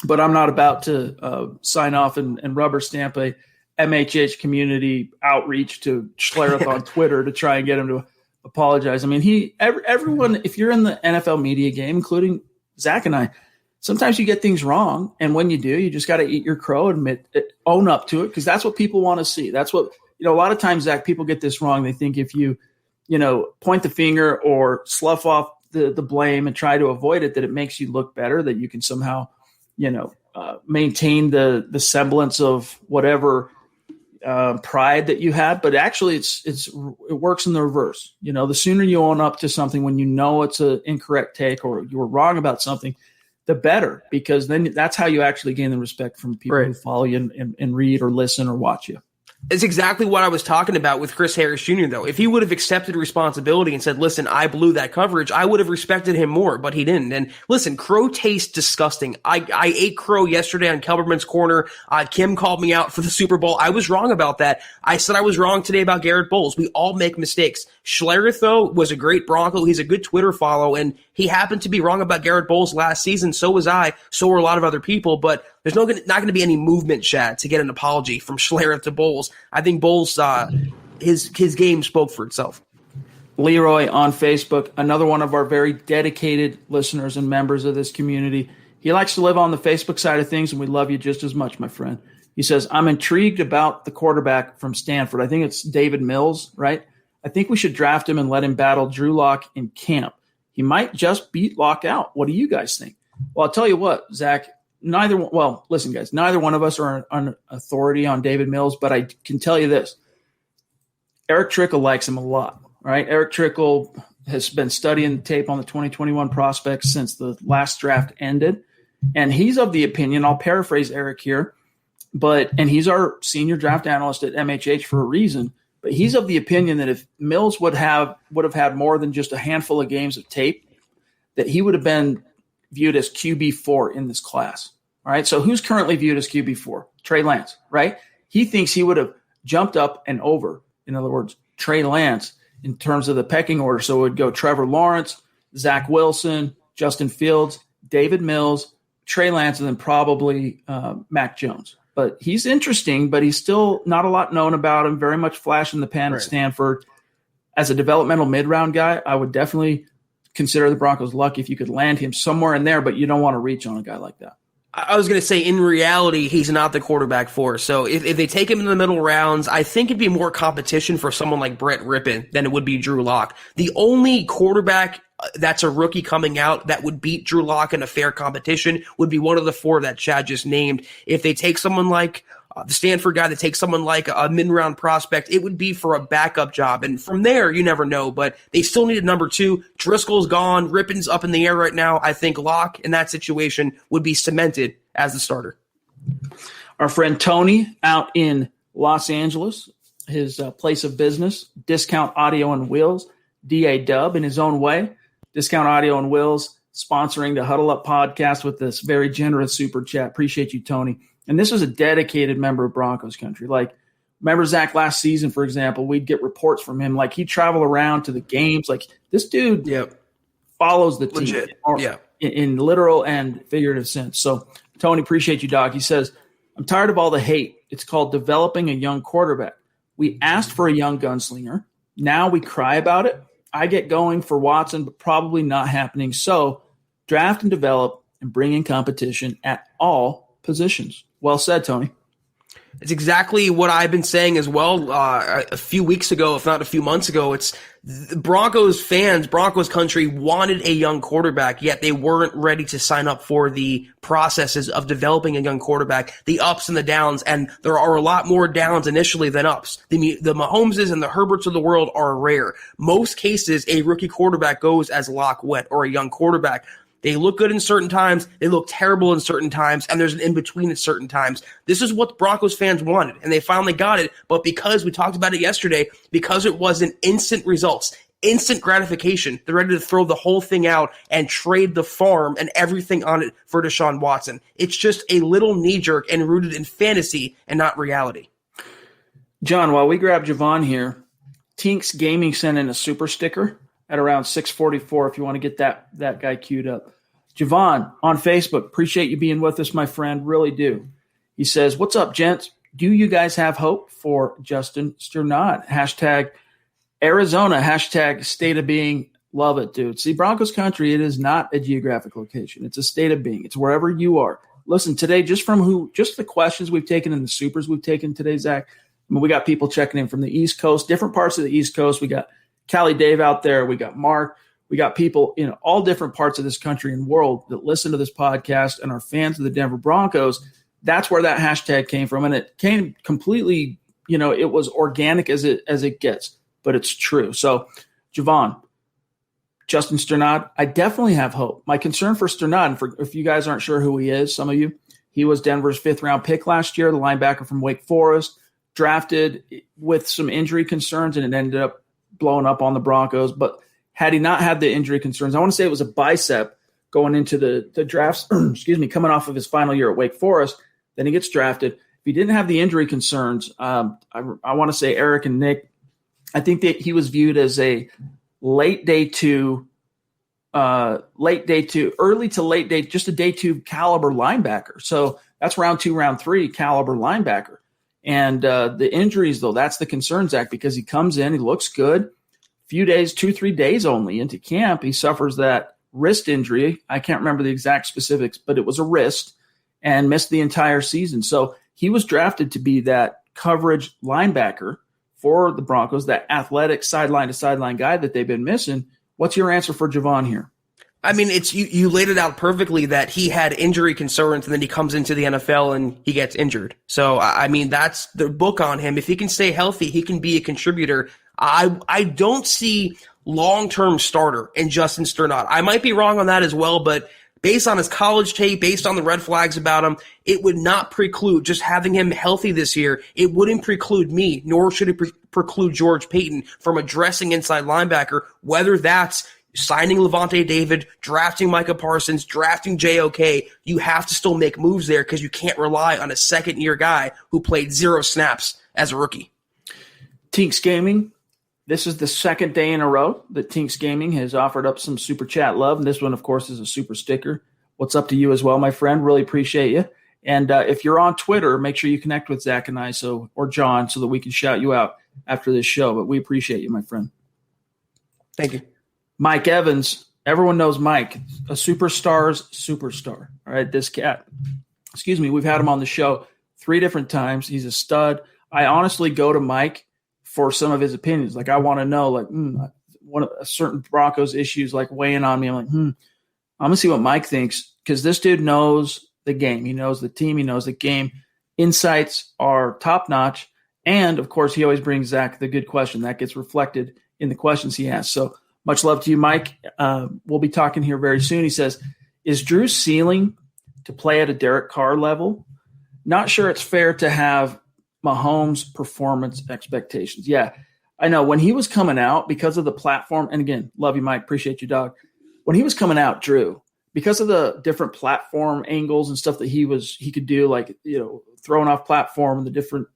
but I'm not about to sign off and rubber stamp a MHH community outreach to Schlereth on Twitter to try and get him to apologize. I mean, everyone, if you're in the NFL media game, including Zach and I, sometimes you get things wrong. And when you do, you just got to eat your crow, own up to it, because that's what people want to see. That's what, a lot of times, Zach, people get this wrong. They think if you point the finger or slough off the blame and try to avoid it, that it makes you look better, that you can somehow, maintain the semblance of whatever pride that you had. But actually it works in the reverse. The sooner you own up to something when it's an incorrect take or you were wrong about something, the better, because then that's how you actually gain the respect from people who follow you and read or listen or watch you. It's exactly what I was talking about with Chris Harris Jr., though. If he would have accepted responsibility and said, listen, I blew that coverage, I would have respected him more, but he didn't. And listen, crow tastes disgusting. I ate crow yesterday on Kelberman's Corner. Kim called me out for the Super Bowl. I was wrong about that. I said I was wrong today about Garett Bolles. We all make mistakes. Schlereth, though, was a great Bronco. He's a good Twitter follow, and he happened to be wrong about Garett Bolles last season. So was I. So were a lot of other people, but there's not going to be any movement, Chad, to get an apology from Schlereth to Bolles. I think Bolles, his game spoke for itself. Leroy on Facebook, another one of our very dedicated listeners and members of this community. He likes to live on the Facebook side of things, and we love you just as much, my friend. He says, I'm intrigued about the quarterback from Stanford. I think it's David Mills, right? I think we should draft him and let him battle Drew Lock in camp. He might just beat Lock out. What do you guys think? Well, I'll tell you what, Zach, listen, guys, neither one of us are an authority on David Mills, but I can tell you this. Eric Trickle likes him a lot, right? Eric Trickle has been studying the tape on the 2021 prospects since the last draft ended. And he's of the opinion, I'll paraphrase Eric here, and he's our senior draft analyst at MHH for a reason, but he's of the opinion that if Mills would have had more than just a handful of games of tape, that he would have been viewed as QB4 in this class. All right. So who's currently viewed as QB4? Trey Lance, right? He thinks he would have jumped up and over, in other words, Trey Lance in terms of the pecking order. So it would go Trevor Lawrence, Zach Wilson, Justin Fields, David Mills, Trey Lance, and then probably Mac Jones. But he's interesting, but he's still not a lot known about him, very much flash in the pan at Stanford. As a developmental mid-round guy, I would definitely consider the Broncos lucky if you could land him somewhere in there, but you don't want to reach on a guy like that. I was going to say, in reality, he's not the quarterback for us. So if they take him in the middle rounds, I think it'd be more competition for someone like Brett Rippon than it would be Drew Lock. The only quarterback that's a rookie coming out that would beat Drew Lock in a fair competition would be one of the four that Chad just named. If they take someone like the Stanford guy, that takes someone like a mid-round prospect, it would be for a backup job. And from there, you never know. But they still need a number two. Driscoll's gone. Rippon's up in the air right now. I think Locke in that situation would be cemented as the starter. Our friend Tony out in Los Angeles, his place of business, Discount Audio and Wheels, DA-Dub in his own way. Discount Audio and Wheels sponsoring the Huddle Up podcast with this very generous super chat. Appreciate you, Tony. And this was a dedicated member of Broncos country. Like, remember Zach last season, for example, we'd get reports from him. Like, he'd travel around to the games. Like, this dude follows the team. Legit. In literal and figurative sense. So, Tony, appreciate you, dog. He says, I'm tired of all the hate. It's called developing a young quarterback. We asked for a young gunslinger. Now we cry about it. I get going for Watson, but probably not happening. So draft and develop and bring in competition at all positions. Well said, Tony. It's exactly what I've been saying as well a few weeks ago, if not a few months ago. It's the Broncos fans, Broncos country wanted a young quarterback, yet they weren't ready to sign up for the processes of developing a young quarterback, the ups and the downs, and there are a lot more downs initially than ups. The Mahomeses and the Herberts of the world are rare. Most cases, a rookie quarterback goes as lock wet, or a young quarterback. They look good in certain times, they look terrible in certain times, and there's an in-between at certain times. This is what Broncos fans wanted, and they finally got it, but because we talked about it yesterday, because it wasn't instant results, instant gratification, they're ready to throw the whole thing out and trade the farm and everything on it for Deshaun Watson. It's just a little knee-jerk and rooted in fantasy and not reality. John, while we grab Javon here, Tinks Gaming sent in a super sticker at around 6:44 if you want to get that guy queued up. Javon on Facebook, appreciate you being with us, my friend. Really do. He says, what's up, gents? Do you guys have hope for Justin Sternad? Hashtag Arizona, hashtag state of being. Love it, dude. See, Broncos country, it is not a geographic location. It's a state of being. It's wherever you are. Listen, today, just the questions we've taken and the supers we've taken today, Zach, I mean, we got people checking in from the East Coast, different parts of the East Coast. We got Callie Dave out there. We got Mark. We got people in all different parts of this country and world that listen to this podcast and are fans of the Denver Broncos. That's where that hashtag came from. And it came completely, it was organic as it gets, but it's true. So, Javon, Justin Sternad, I definitely have hope. My concern for Sternad, if you guys aren't sure who he is, some of you, he was Denver's 5th-round pick last year, the linebacker from Wake Forest, drafted with some injury concerns, and it ended up blowing up on the Broncos. But had he not had the injury concerns, I want to say it was a bicep going into the drafts, coming off of his final year at Wake Forest, then he gets drafted. If he didn't have the injury concerns, I want to say Eric and Nick, I think that he was viewed as a early to late day, just a day 2 caliber linebacker. So that's round 2, round 3 caliber linebacker. And the injuries, though, that's the concern, Zach, because he comes in, he looks good. Few days, 2-3 days only into camp, he suffers that wrist injury. I can't remember the exact specifics, but it was a wrist, and missed the entire season. So he was drafted to be that coverage linebacker for the Broncos, that athletic sideline-to-sideline guy that they've been missing. What's your answer for Javon here? I mean, it's you laid it out perfectly that he had injury concerns and then he comes into the NFL and he gets injured. So, I mean, that's the book on him. If he can stay healthy, he can be a contributor. I don't see long-term starter in Justin Sternot. I might be wrong on that as well, but based on his college tape, based on the red flags about him, it would not preclude just having him healthy this year. It wouldn't preclude me, nor should it preclude George Payton from addressing inside linebacker, whether that's signing Levante David, drafting Micah Parsons, drafting JOK. You have to still make moves there because you can't rely on a second-year guy who played 0 snaps as a rookie. Tinks Gaming. This is the second day in a row that Tinks Gaming has offered up some super chat love. And this one, of course, is a super sticker. What's up to you as well, my friend? Really appreciate you. And if you're on Twitter, make sure you connect with Zach and I or John so that we can shout you out after this show. But we appreciate you, my friend. Thank you. Mike Evans. Everyone knows Mike, a superstar's superstar. All right, this cat. We've had him on the show 3 different times. He's a stud. I honestly go to Mike for some of his opinions. Like, I want to know, like, one of certain Broncos issues, like, weighing on me. I'm like, I'm going to see what Mike thinks, because this dude knows the game. He knows the team. He knows the game. Insights are top-notch. And, of course, he always brings Zach the good question. That gets reflected in the questions he asks. So much love to you, Mike. We'll be talking here very soon. He says, is Drew's ceiling to play at a Derek Carr level? Not sure it's fair to have Mahomes' performance expectations. Yeah, I know. When he was coming out, because of the platform, and again, love you, Mike, appreciate you, dog. When he was coming out, Drew, because of the different platform angles and stuff that he could do, like, throwing off platform and the different,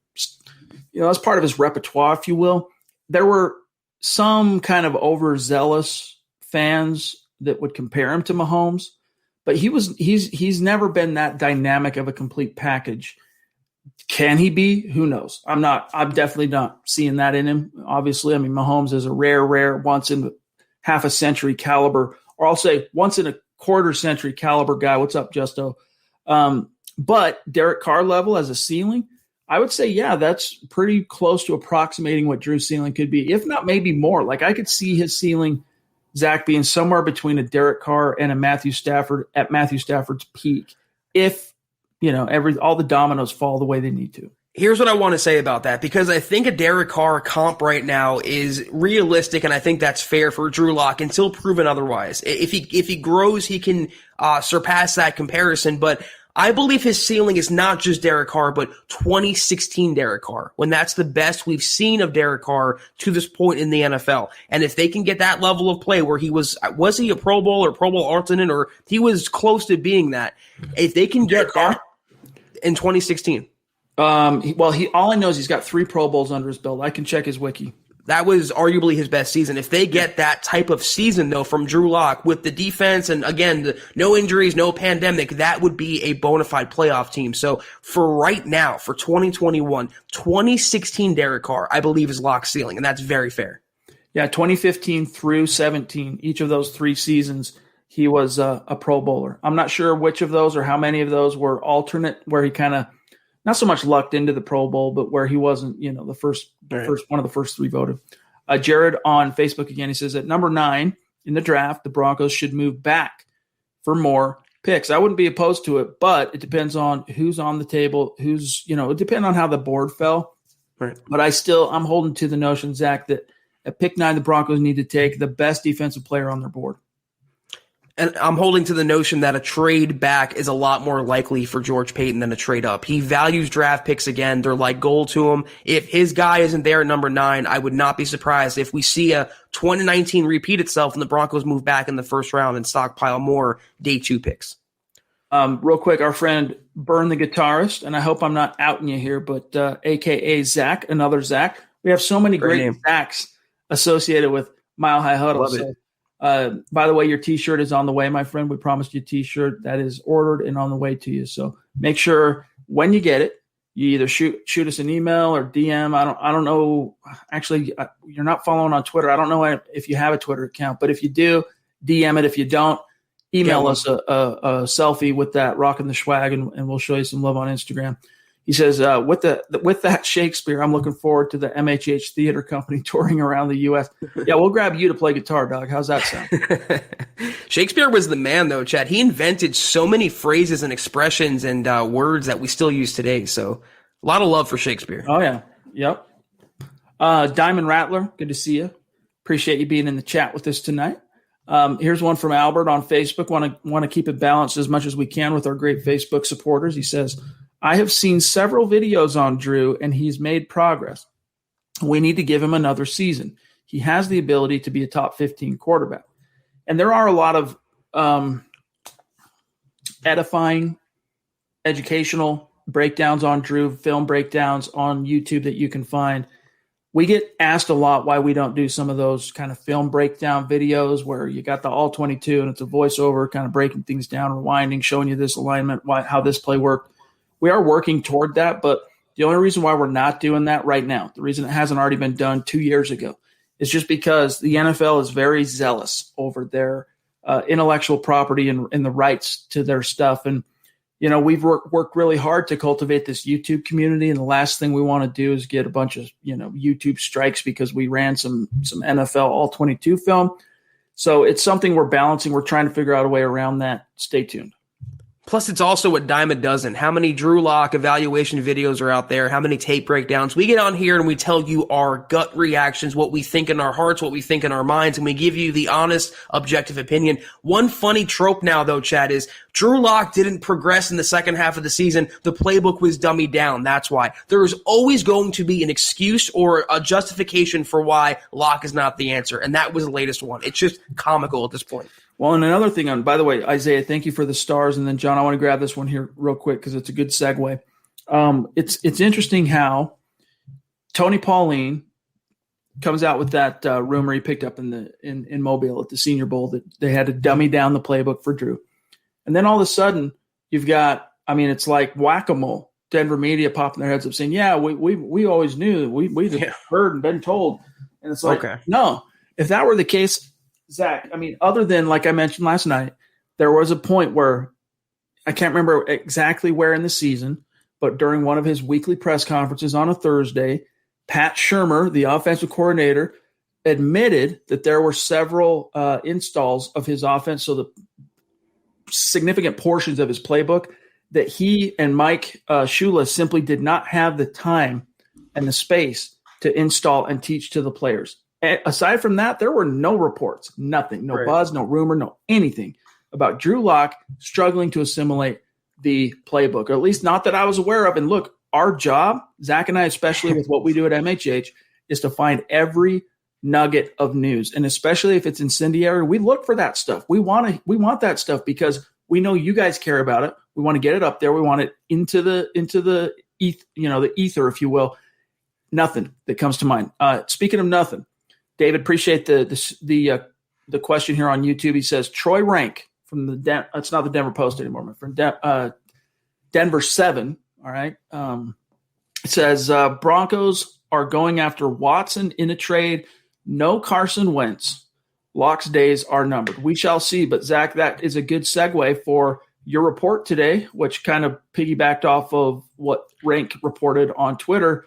as part of his repertoire, if you will, there were some kind of overzealous fans that would compare him to Mahomes, but he's never been that dynamic of a complete package. Can he be? Who knows? I'm definitely not seeing that in him. Obviously, I mean, Mahomes is a rare once in half a century caliber, or I'll say once in a quarter century caliber guy. What's up, Justo? But Derek Carr level as a ceiling, I would say, yeah, that's pretty close to approximating what Drew's ceiling could be, if not maybe more. Like, I could see his ceiling, Zach, being somewhere between a Derek Carr and a Matthew Stafford at Matthew Stafford's peak, if all the dominoes fall the way they need to. Here's what I want to say about that, because I think a Derek Carr comp right now is realistic, and I think that's fair for Drew Lock until proven otherwise. If he grows, he can surpass that comparison, but I believe his ceiling is not just Derek Carr, but 2016 Derek Carr, when that's the best we've seen of Derek Carr to this point in the NFL. And if they can get that level of play where he was he a Pro Bowl or Pro Bowl alternate, or he was close to being that, if they can get that in 2016. All I know is he's got 3 Pro Bowls under his belt. I can check his wiki. That was arguably his best season. If they get that type of season, though, from Drew Lock with the defense and, again, no injuries, no pandemic, that would be a bona fide playoff team. So for right now, for 2021, 2016 Derek Carr, I believe, is Lock's ceiling, and that's very fair. Yeah, 2015 through 17, each of those 3 seasons, he was a Pro Bowler. I'm not sure which of those or how many of those were alternate, where he kind of not so much lucked into the Pro Bowl, but where he wasn't, the first one of the first 3 voted. Jared on Facebook again, he says at number 9 in the draft, the Broncos should move back for more picks. I wouldn't be opposed to it, but it depends on who's on the table, it depends on how the board fell. Right. But I'm holding to the notion, Zach, that at pick 9, the Broncos need to take the best defensive player on their board. And I'm holding to the notion that a trade back is a lot more likely for George Payton than a trade up. He values draft picks again. They're like gold to him. If his guy isn't there at number 9, I would not be surprised if we see a 2019 repeat itself and the Broncos move back in the first round and stockpile more day 2 picks. Real quick, our friend Burn the Guitarist, and I hope I'm not outing you here, but a.k.a. Zach, another Zach. We have so many great Zachs associated with Mile High Huddle. Love it. By the way, your T-shirt is on the way, my friend. We promised you a T-shirt that is ordered and on the way to you. So make sure when you get it, you either shoot us an email or DM. I don't know. Actually, you're not following on Twitter. I don't know if you have a Twitter account, but if you do, DM it. If you don't, email us a selfie with that rocking the swag, and we'll show you some love on Instagram. He says, with that Shakespeare, I'm looking forward to the MHH Theater Company touring around the U.S. Yeah, we'll grab you to play guitar, dog. How's that sound? Shakespeare was the man, though, Chad. He invented so many phrases and expressions and words that we still use today. So a lot of love for Shakespeare. Oh, yeah. Yep. Diamond Rattler, good to see you. Appreciate you being in the chat with us tonight. Here's one from Albert on Facebook. Want to keep it balanced as much as we can with our great Facebook supporters. He says, I have seen several videos on Drew, and he's made progress. We need to give him another season. He has the ability to be a top 15 quarterback. And there are a lot of edifying, educational breakdowns on Drew, film breakdowns on YouTube that you can find. We get asked a lot why we don't do some of those kind of film breakdown videos where you got the all 22 and it's a voiceover kind of breaking things down, rewinding, showing you this alignment, how this play worked. We are working toward that, but the only reason why we're not doing that right now, the reason it hasn't already been done 2 years ago, is just because the NFL is very zealous over their intellectual property and the rights to their stuff. And, you know, we've worked really hard to cultivate this YouTube community, and the last thing we want to do is get a bunch of, YouTube strikes because we ran some NFL all-22 film. So it's something we're balancing. We're trying to figure out a way around that. Stay tuned. Plus, it's also a dime a dozen. How many Drew Lock evaluation videos are out there? How many tape breakdowns? We get on here and we tell you our gut reactions, what we think in our hearts, what we think in our minds, and we give you the honest, objective opinion. One funny trope now, though, Chad, is Drew Lock didn't progress in the second half of the season. The playbook was dummied down. That's why. There is always going to be an excuse or a justification for why Lock is not the answer, and that was the latest one. It's just comical at this point. Well, and another thing, by the way, Isaiah, thank you for the stars. And then, John, I want to grab this one here real quick because it's a good segue. It's interesting how Tony Pauline comes out with that rumor he picked up in Mobile at the Senior Bowl that they had to dummy down the playbook for Drew. And then all of a sudden, you've got, it's like whack-a-mole. Denver media popping their heads up saying, yeah, we always knew. We'd heard and been told. And it's like, No, if that were the case, Zach, other than, like I mentioned last night, there was a point where I can't remember exactly where in the season, but during one of his weekly press conferences on a Thursday, Pat Shurmur, the offensive coordinator, admitted that there were several installs of his offense, so the significant portions of his playbook that he and Mike Shula simply did not have the time and the space to install and teach to the players. Aside from that, there were no reports, nothing, no buzz, no rumor, no anything about Drew Lock struggling to assimilate the playbook, or at least not that I was aware of. And look, our job, Zach and I, especially with what we do at MHH, is to find every nugget of news. And especially if it's incendiary, we look for that stuff. We want that stuff because we know you guys care about it. We want to get it up there. We want it into the the ether, if you will. Nothing that comes to mind. Speaking of nothing, David, appreciate the question here on YouTube. He says Troy Rank from it's not the Denver Post anymore, but from Denver 7. All right. It says Broncos are going after Watson in a trade. No Carson Wentz. Lock's days are numbered. We shall see. But Zach, that is a good segue for your report today, which kind of piggybacked off of what Rank reported on Twitter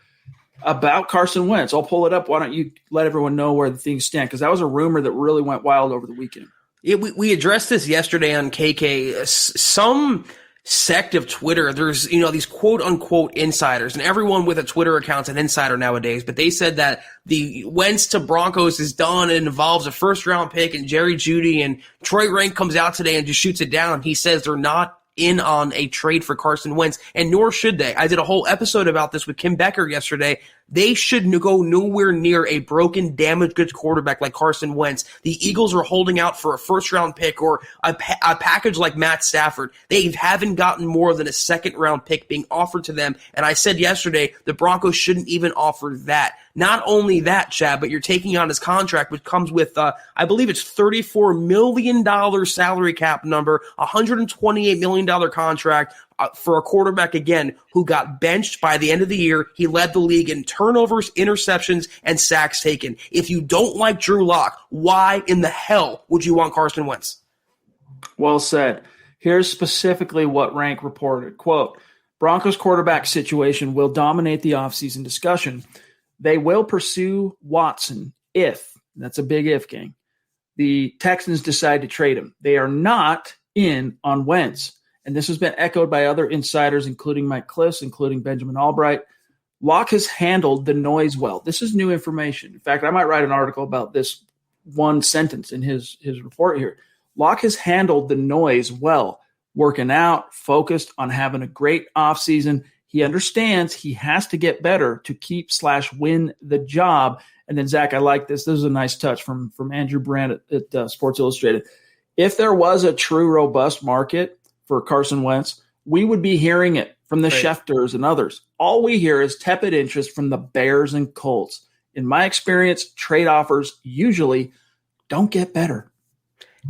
about Carson Wentz. I'll pull it up. Why don't you let everyone know where the things stand? Because that was a rumor that really went wild over the weekend. Yeah, we addressed this yesterday on KK. Some sect of Twitter, there's, these quote unquote insiders, and everyone with a Twitter account's an insider nowadays, but they said that the Wentz to Broncos is done. It involves a first round pick and Jerry Jeudy, and Troy Rank comes out today and just shoots it down. He says they're not in on a trade for Carson Wentz, and nor should they. I did a whole episode about this with Kim Becker yesterday. They should go nowhere near a broken, damaged goods quarterback like Carson Wentz. The Eagles are holding out for a first-round pick or a package like Matt Stafford. They haven't gotten more than a second-round pick being offered to them, and I said yesterday the Broncos shouldn't even offer that. Not only that, Chad, but you're taking on his contract, which comes with, I believe it's $34 million salary cap number, $128 million contract for a quarterback, again, who got benched by the end of the year. He led the league in turnovers, interceptions, and sacks taken. If you don't like Drew Lock, why in the hell would you want Carson Wentz? Well said. Here's specifically what Rank reported. Quote, Broncos quarterback situation will dominate the offseason discussion. They will pursue Watson if, that's a big if, gang, the Texans decide to trade him. They are not in on Wentz. And this has been echoed by other insiders, including Mike Cliffs, including Benjamin Albright. Locke has handled the noise well. This is new information. In fact, I might write an article about this one sentence in his report here. Locke has handled the noise well, working out, focused on having a great offseason. He understands he has to get better to keep/win the job. And then, Zach, I like this. This is a nice touch from Andrew Brandt at Sports Illustrated. If there was a true robust market for Carson Wentz, we would be hearing it from the Schefters and others. All we hear is tepid interest from the Bears and Colts. In my experience, trade offers usually don't get better.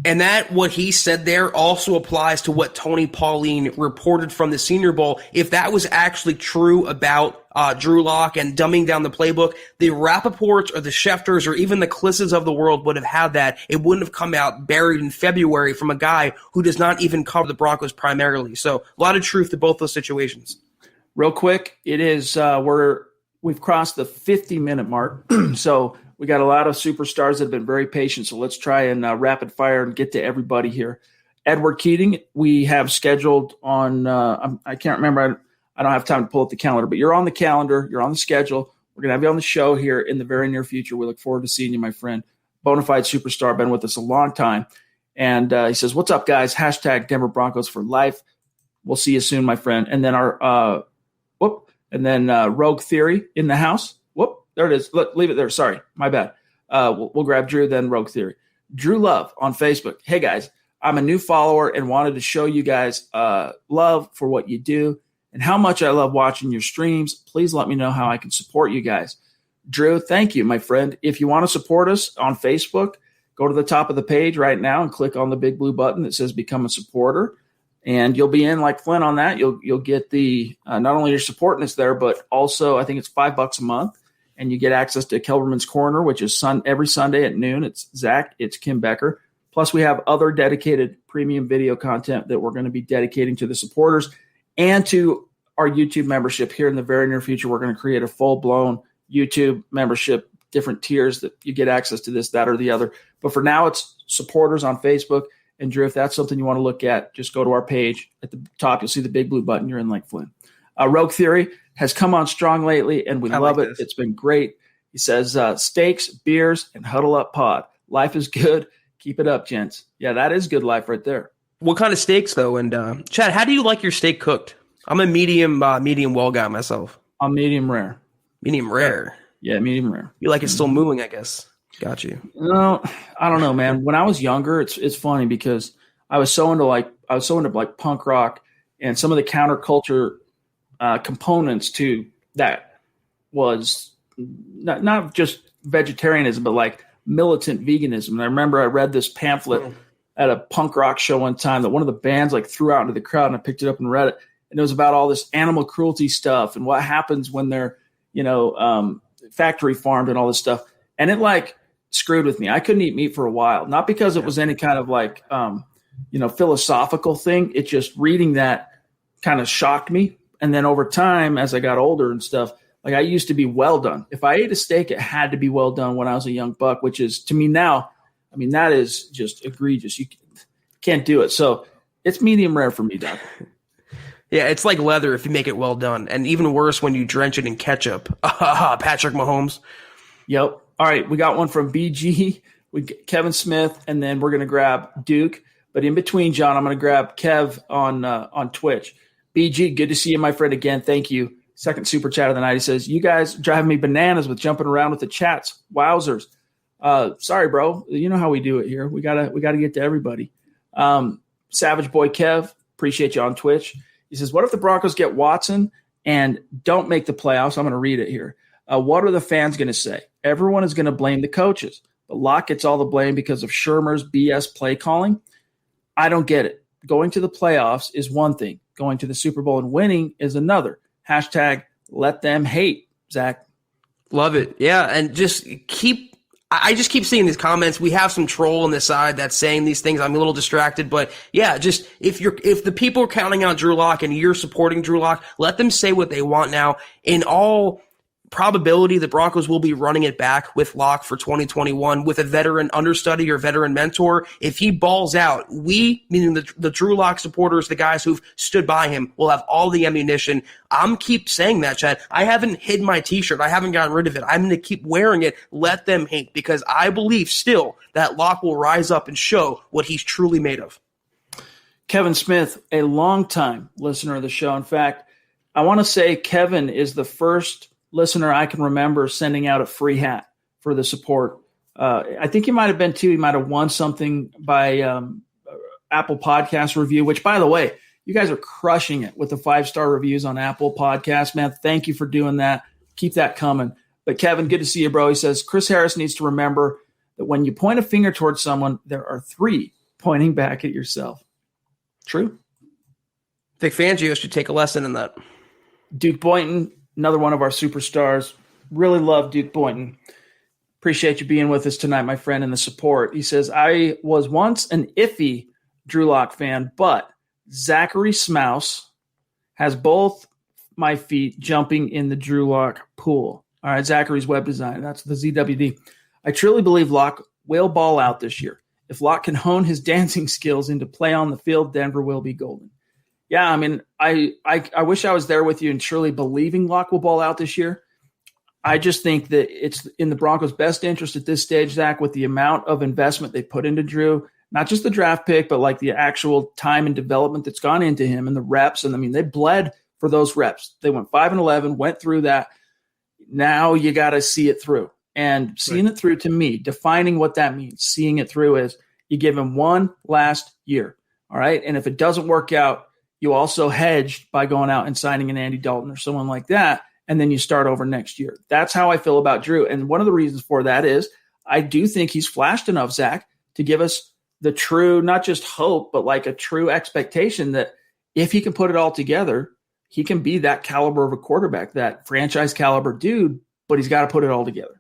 And that, what he said there, also applies to what Tony Pauline reported from the Senior Bowl. If that was actually true about Drew Lock and dumbing down the playbook, the Rappaports or the Schefters or even the Clisses of the world would have had that. It wouldn't have come out buried in February from a guy who does not even cover the Broncos primarily. So a lot of truth to both those situations. Real quick, it is we've crossed the 50-minute mark, so we got a lot of superstars that have been very patient, so let's try and rapid fire and get to everybody here. Edward Keating, we have scheduled on I can't remember. I don't have time to pull up the calendar, but you're on the calendar. You're on the schedule. We're going to have you on the show here in the very near future. We look forward to seeing you, my friend. Bonafide superstar, been with us a long time. And he says, what's up, guys? # Denver Broncos for life. We'll see you soon, my friend. And then Rogue Theory in the house. There it is. Leave it there. Sorry, my bad. We'll grab Drew, then Rogue Theory. Drew Love on Facebook. Hey, guys, I'm a new follower and wanted to show you guys love for what you do and how much I love watching your streams. Please let me know how I can support you guys. Drew, thank you, my friend. If you want to support us on Facebook, go to the top of the page right now and click on the big blue button that says Become a Supporter. And you'll be in like Flynn on that. You'll get the not only you're supporting us there, but also I think it's $5 a month. And you get access to Kelberman's Corner, which is every Sunday at noon. It's Zach, it's Kim Becker. Plus, we have other dedicated premium video content that we're going to be dedicating to the supporters and to our YouTube membership here in the very near future. We're going to create a full-blown YouTube membership, different tiers that you get access to this, that, or the other. But for now, it's supporters on Facebook. And, Drew, if that's something you want to look at, just go to our page. At the top, you'll see the big blue button. You're in like Flynn. Rogue Theory has come on strong lately, and we love it. It's been great. He says, steaks, beers, and huddle up pod. Life is good. Keep it up, gents. Yeah, that is good life right there. What kind of steaks, though? And Chad, how do you like your steak cooked? I'm a medium well guy myself. I'm medium rare. Medium rare? Yeah, medium rare. You like it still mooing, I guess. Got you. No, I don't know, man. When I was younger, it's funny because I was so into punk rock and some of the counterculture components to that was not just vegetarianism, but like militant veganism. And I remember I read this pamphlet at a punk rock show one time that one of the bands like threw out into the crowd, and I picked it up and read it. And it was about all this animal cruelty stuff and what happens when they're, factory farmed and all this stuff. And it like screwed with me. I couldn't eat meat for a while, not because it was any kind of like, philosophical thing. It just reading that kind of shocked me. And then over time, as I got older and stuff, like I used to be well done. If I ate a steak, it had to be well done when I was a young buck, which is to me now, I mean, that is just egregious. You can't do it. So it's medium rare for me, Doc. Yeah, it's like leather if you make it well done. And even worse when you drench it in ketchup. Patrick Mahomes. Yep. All right, we got one from BG, Kevin Smith, and then we're going to grab Duke. But in between, John, I'm going to grab Kev on Twitch. BG, good to see you, my friend, again. Thank you. Second super chat of the night. He says, you guys driving me bananas with jumping around with the chats. Wowzers. Sorry, bro. You know how we do it here. We gotta get to everybody. Savage Boy Kev, appreciate you on Twitch. He says, what if the Broncos get Watson and don't make the playoffs? I'm going to read it here. What are the fans going to say? Everyone is going to blame the coaches. But Locke gets all the blame because of Shermer's BS play calling. I don't get it. Going to the playoffs is one thing. Going to the Super Bowl and winning is another. # let them hate, Zach. Love it. Yeah, and just I just keep seeing these comments. We have some troll on this side that's saying these things. I'm a little distracted, but yeah, just if the people are counting out Drew Lock and you're supporting Drew Lock, let them say what they want now. In all probability, the Broncos will be running it back with Lock for 2021 with a veteran understudy or veteran mentor. If he balls out, we, meaning the Drew Lock supporters, the guys who've stood by him, will have all the ammunition. I'm keep saying that, Chad. I haven't hid my t-shirt. I haven't gotten rid of it. I'm going to keep wearing it. Let them hate, because I believe still that Lock will rise up and show what he's truly made of. Kevin Smith, a longtime listener of the show. In fact, I want to say Kevin is the first listener I can remember sending out a free hat for the support. I think he might have been too. He might have won something by Apple Podcast review, which, by the way, you guys are crushing it with the 5-star reviews on Apple Podcasts, man. Thank you for doing that. Keep that coming. But Kevin, good to see you, bro. He says, Chris Harris needs to remember that when you point a finger towards someone, there are 3 pointing back at yourself. True. Vic Fangio should take a lesson in that. Duke Boynton, another one of our superstars. Really love Duke Boynton. Appreciate you being with us tonight, my friend, and the support. He says, I was once an iffy Drew Lock fan, but Zachary Smouse has both my feet jumping in the Drew Lock pool. All right, Zachary's Web Design. That's the ZWD. I truly believe Lock will ball out this year. If Lock can hone his dancing skills into play on the field, Denver will be golden. Yeah, I mean, I wish I was there with you and truly believing Lock will ball out this year. I just think that it's in the Broncos' best interest at this stage, Zach, with the amount of investment they put into Drew, not just the draft pick, but like the actual time and development that's gone into him and the reps. And I mean, they bled for those reps. They went 5-11, went through that. Now you got to see it through. And seeing it through, to me, defining what that means, seeing it through is you give him one last year. All right. And if it doesn't work out, you also hedged by going out and signing an Andy Dalton or someone like that, and then you start over next year. That's how I feel about Drew. And one of the reasons for that is I do think he's flashed enough, Zach, to give us the true, not just hope, but like a true expectation that if he can put it all together, he can be that caliber of a quarterback, that franchise caliber dude, but he's got to put it all together.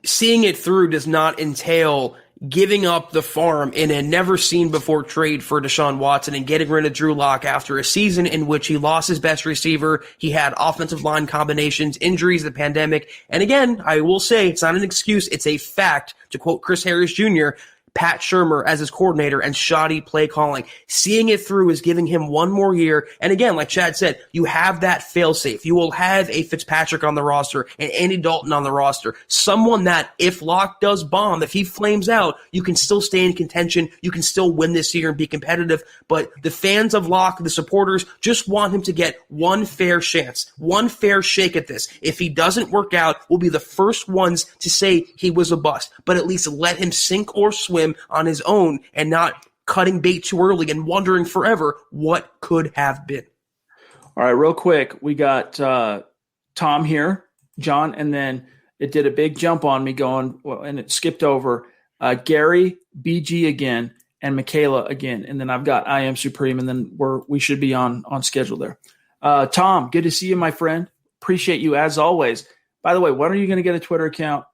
Seeing it through does not entail giving up the farm in a never-seen-before trade for Deshaun Watson and getting rid of Drew Lock after a season in which he lost his best receiver, he had offensive line combinations, injuries, the pandemic. And again, I will say, it's not an excuse, it's a fact, to quote Chris Harris Jr., Pat Shurmur as his coordinator and shoddy play calling. Seeing it through is giving him one more year. And again, like Chad said, you have that fail-safe. You will have a Fitzpatrick on the roster and Andy Dalton on the roster. Someone that, if Lock does bomb, if he flames out, you can still stay in contention. You can still win this year and be competitive. But the fans of Lock, the supporters, just want him to get one fair chance, one fair shake at this. If he doesn't work out, we'll be the first ones to say he was a bust. But at least let him sink or swim on his own and not cutting bait too early and wondering forever what could have been. All right, real quick, we got Tom here, John, and then it did a big jump on me going, well, and it skipped over Gary, BG again, and Michaela again, and then I've got I Am Supreme, and then we should be on schedule there. Tom, good to see you, my friend. Appreciate you as always. By the way, when are you going to get a Twitter account?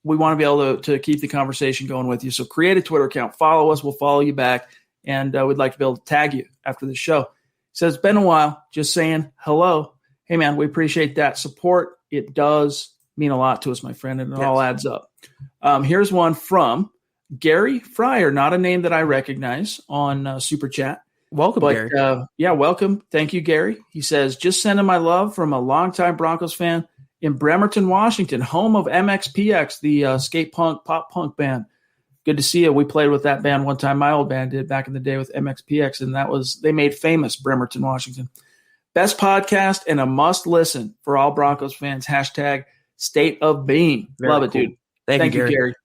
We want to be able to keep the conversation going with you. So create a Twitter account, follow us, we'll follow you back, and we'd like to be able to tag you after the show. He says, it's been a while, just saying hello. Hey, man, we appreciate that support. It does mean a lot to us, my friend, and it all adds up. Here's one from Gary Fryer, not a name that I recognize on Super Chat. Welcome, Gary. Yeah, welcome. Thank you, Gary. He says, just sending my love from a longtime Broncos fan in Bremerton, Washington, home of MXPX, the skate punk, pop punk band. Good to see you. We played with that band one time. My old band did back in the day with MXPX, and they made famous Bremerton, Washington. Best podcast and a must listen for all Broncos fans. Hashtag state of being. Very Love it, cool. dude. Thank you, Gary.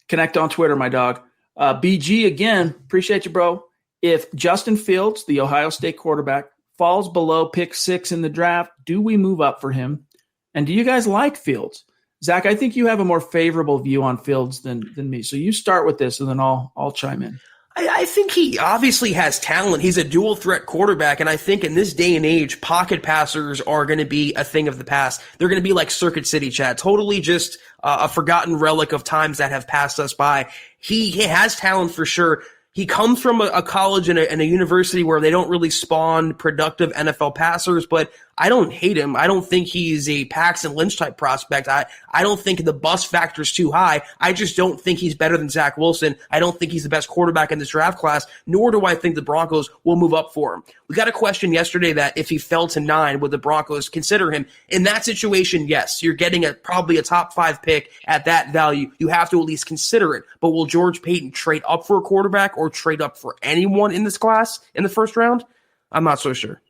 Connect on Twitter, my dog. BG again. Appreciate you, bro. If Justin Fields, the Ohio State quarterback, falls below pick 6 in the draft, do we move up for him? And do you guys like Fields? Zach, I think you have a more favorable view on Fields than me. So you start with this, and then I'll chime in. I think he obviously has talent. He's a dual threat quarterback, and I think in this day and age, pocket passers are going to be a thing of the past. They're going to be like Circuit City, Chad. Totally just a forgotten relic of times that have passed us by. He has talent for sure. He comes from a college and a university where they don't really spawn productive NFL passers, but I don't hate him. I don't think he's a Paxton Lynch type prospect. I don't think the bust factor is too high. I just don't think he's better than Zach Wilson. I don't think he's the best quarterback in this draft class, nor do I think the Broncos will move up for him. We got a question yesterday that if he fell to 9, would the Broncos consider him? In that situation, yes. You're getting probably a top 5 pick at that value. You have to at least consider it. But will George Payton trade up for a quarterback or trade up for anyone in this class in the first round? I'm not so sure.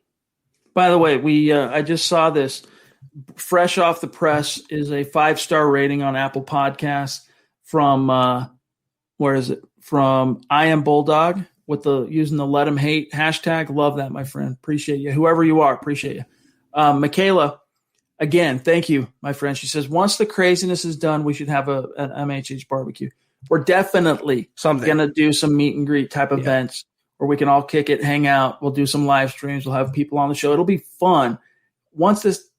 By the way, I just saw this. Fresh off the press is a 5-star rating on Apple Podcasts from where is it? From I Am Bulldog with using the Let 'Em Hate hashtag. Love that, my friend. Appreciate you. Whoever you are, appreciate you. Michaela, again, thank you, my friend. She says, once the craziness is done, we should have an MHH barbecue. We're definitely going to do some meet and greet type events where we can all kick it, hang out. We'll do some live streams. We'll have people on the show. It'll be fun. Once this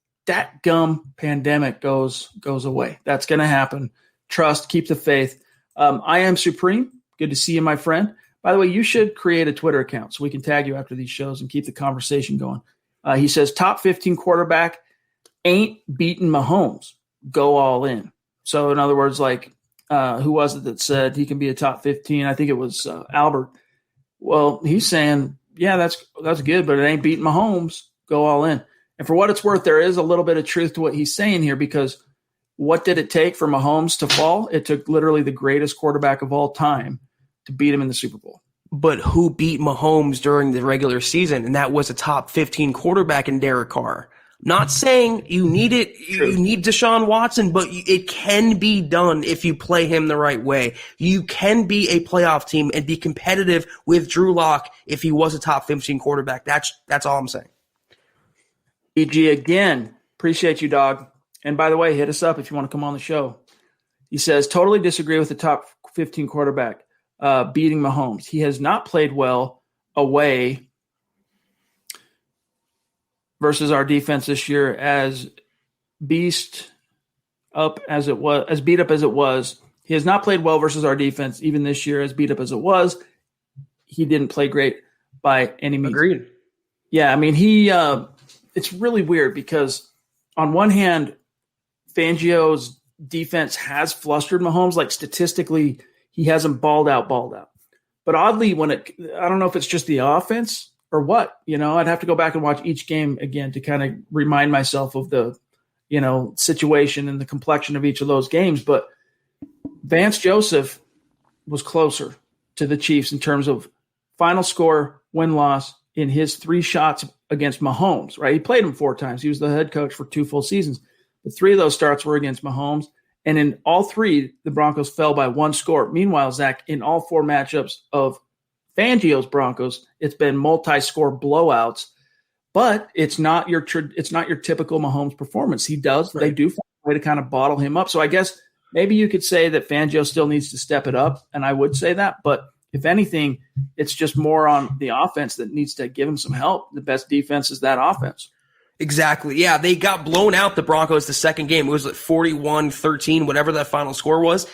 gum pandemic goes away, that's going to happen. Trust, keep the faith. I Am Supreme. Good to see you, my friend. By the way, you should create a Twitter account so we can tag you after these shows and keep the conversation going. He says, top 15 quarterback ain't beating Mahomes. Go all in. So in other words, like, who was it that said he can be a top 15? I think it was Albert. Well, he's saying, yeah, that's good, but it ain't beating Mahomes. Go all in. And for what it's worth, there is a little bit of truth to what he's saying here, because what did it take for Mahomes to fall? It took literally the greatest quarterback of all time to beat him in the Super Bowl. But who beat Mahomes during the regular season? And that was a top 15 quarterback in Derek Carr. Not saying you need it, you need Deshaun Watson, but it can be done if you play him the right way. You can be a playoff team and be competitive with Drew Lock if he was a top 15 quarterback. That's all I'm saying. EG, again, appreciate you, dog. And by the way, hit us up if you want to come on the show. He says, totally disagree with the top 15 quarterback beating Mahomes. He has not played well away versus our defense this year, as beat up as it was. He has not played well versus our defense, even this year, as beat up as it was. He didn't play great by any means. Agreed. Yeah, I mean, it's really weird because on one hand, Fangio's defense has flustered Mahomes. Like statistically, he hasn't balled out. But oddly, I don't know if it's just the offense or what, I'd have to go back and watch each game again to kind of remind myself of the, situation and the complexion of each of those games. But Vance Joseph was closer to the Chiefs in terms of final score, win-loss in his 3 shots against Mahomes, right? He played him 4 times. He was the head coach for 2 full seasons. But 3 of those starts were against Mahomes. And in all 3, the Broncos fell by 1 score. Meanwhile, Zach, in all 4 matchups of Fangio's Broncos, it's been multi-score blowouts, but it's not your typical Mahomes performance. They do find a way to kind of bottle him up. So I guess maybe you could say that Fangio still needs to step it up, and I would say that. But if anything, it's just more on the offense that needs to give him some help. The best defense is that offense. Exactly. Yeah, they got blown out, the Broncos, the second game. It was like 41-13, whatever that final score was.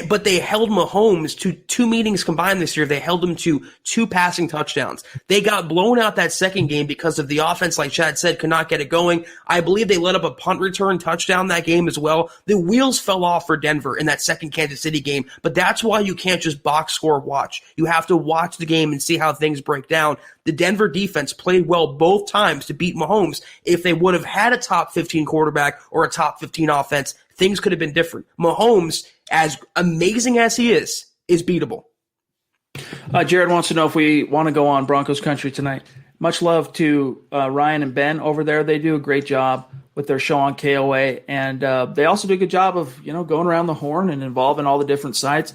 But they held Mahomes to 2 meetings combined this year. They held him to 2 passing touchdowns. They got blown out that second game because of the offense, like Chad said, could not get it going. I believe they let up a punt return touchdown that game as well. The wheels fell off for Denver in that second Kansas City game, but that's why you can't just box score watch. You have to watch the game and see how things break down. The Denver defense played well both times to beat Mahomes. If they would have had a top 15 quarterback or a top 15 offense, things could have been different. Mahomes, as amazing as he is beatable. Jared wants to know if we want to go on Broncos country tonight. Much love to Ryan and Ben over there. They do a great job with their show on KOA, and they also do a good job of going around the horn and involving all the different sites.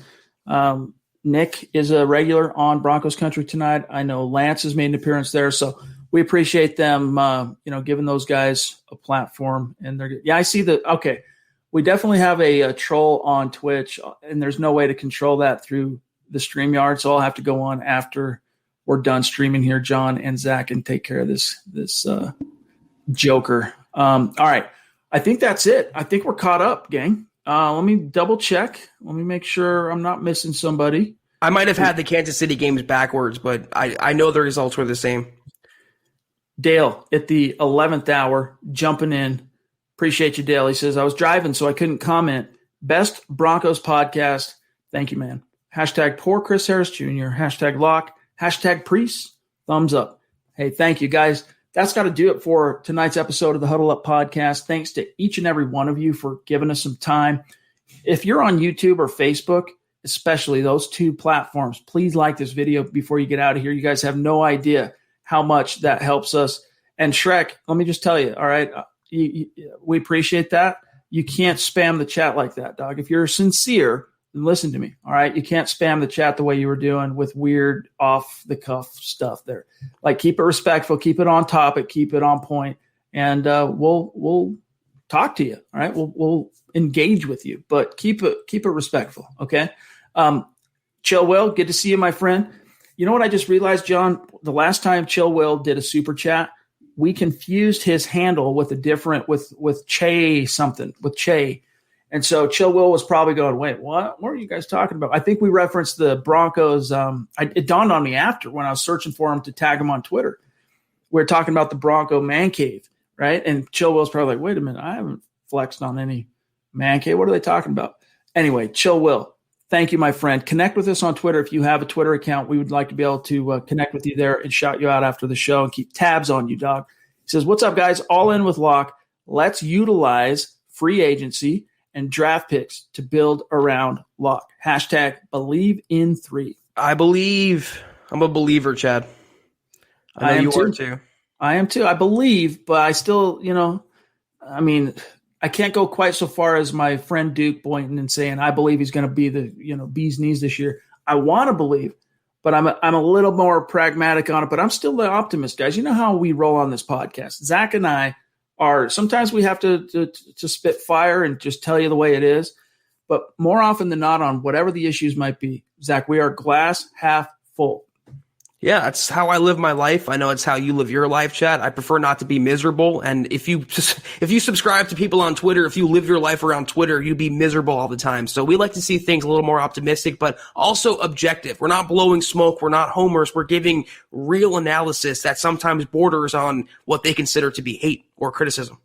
Nick is a regular on Broncos country tonight. I know Lance has made an appearance there, so we appreciate them giving those guys a platform. And I see okay. We definitely have a troll on Twitch, and there's no way to control that through the StreamYard, so I'll have to go on after we're done streaming here, John and Zach, and take care of this joker. All right. I think that's it. I think we're caught up, gang. Let me double check. Let me make sure I'm not missing somebody. I might have had the Kansas City games backwards, but I know the results were the same. Dale at the 11th hour, jumping in. Appreciate you, Dale. He says, I was driving, so I couldn't comment. Best Broncos podcast. Thank you, man. Hashtag poor Chris Harris Jr. Hashtag lock. Hashtag priest. Thumbs up. Hey, thank you, guys. That's got to do it for tonight's episode of the Huddle Up Podcast. Thanks to each and every one of you for giving us some time. If you're on YouTube or Facebook, especially those two platforms, please like this video before you get out of here. You guys have no idea how much that helps us. And Shrek, let me just tell you, all right, we appreciate that. You can't spam the chat like that, dog. If you're sincere, then listen to me, all right? You can't spam the chat the way you were doing with weird off-the-cuff stuff there. Like, keep it respectful, keep it on topic, keep it on point, and we'll talk to you, all right? We'll engage with you, but keep it respectful, okay? Chill Will, good to see you, my friend. You know what I just realized, John? The last time Chill Will did a super chat, we confused his handle with a different with Che something with Che, and so Chill Will was probably going, "Wait, what are you guys talking about?" I think we referenced the Broncos. It dawned on me after when I was searching for him to tag him on Twitter. We were talking about the Bronco man cave, right? And Chill Will's probably like, "Wait a minute, I haven't flexed on any man cave. What are they talking about?" Anyway, Chill Will. Thank you, my friend. Connect with us on Twitter. If you have a Twitter account, we would like to be able to connect with you there and shout you out after the show and keep tabs on you, dog. He says, what's up, guys? All in with Locke. Let's utilize free agency and draft picks to build around Locke. Hashtag believe in 3. I believe. I'm a believer, Chad. I know you are too. I am too. I believe, but I still, I can't go quite so far as my friend Duke Boynton and saying I believe he's going to be the bee's knees this year. I want to believe, but I'm a little more pragmatic on it. But I'm still the optimist, guys. You know how we roll on this podcast. Zach and I are sometimes we have to spit fire and just tell you the way it is, but more often than not, on whatever the issues might be, Zach, we are glass half full. Yeah, that's how I live my life. I know it's how you live your life, Chad. I prefer not to be miserable. And if you subscribe to people on Twitter, if you live your life around Twitter, you'd be miserable all the time. So we like to see things a little more optimistic, but also objective. We're not blowing smoke. We're not homers. We're giving real analysis that sometimes borders on what they consider to be hate or criticism.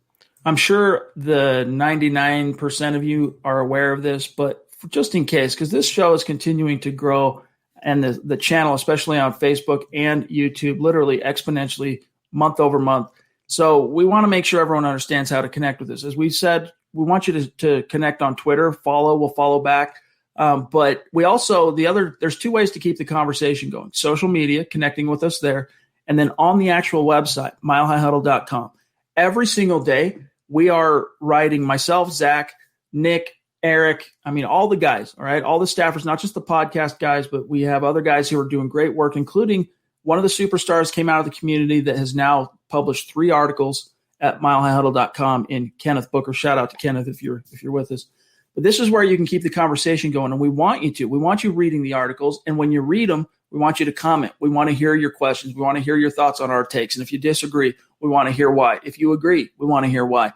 I'm sure the 99% of you are aware of this, but just in case, because this show is continuing to grow, and the channel, especially on Facebook and YouTube, literally exponentially month over month. So we want to make sure everyone understands how to connect with us. As we said, we want you to connect on Twitter, we'll follow back. But we also, there's 2 ways to keep the conversation going. Social media, connecting with us there, and then on the actual website, milehighhuddle.com. Every single day, we are writing, myself, Zach, Nick, Eric, all the guys, all right, all the staffers, not just the podcast guys, but we have other guys who are doing great work, including one of the superstars came out of the community that has now published 3 articles at milehighhuddle.com in Kenneth Booker. Shout out to Kenneth if you're with us. But this is where you can keep the conversation going, and we want you to. We want you reading the articles, and when you read them, we want you to comment. We want to hear your questions. We want to hear your thoughts on our takes, and if you disagree, we want to hear why. If you agree, we want to hear why.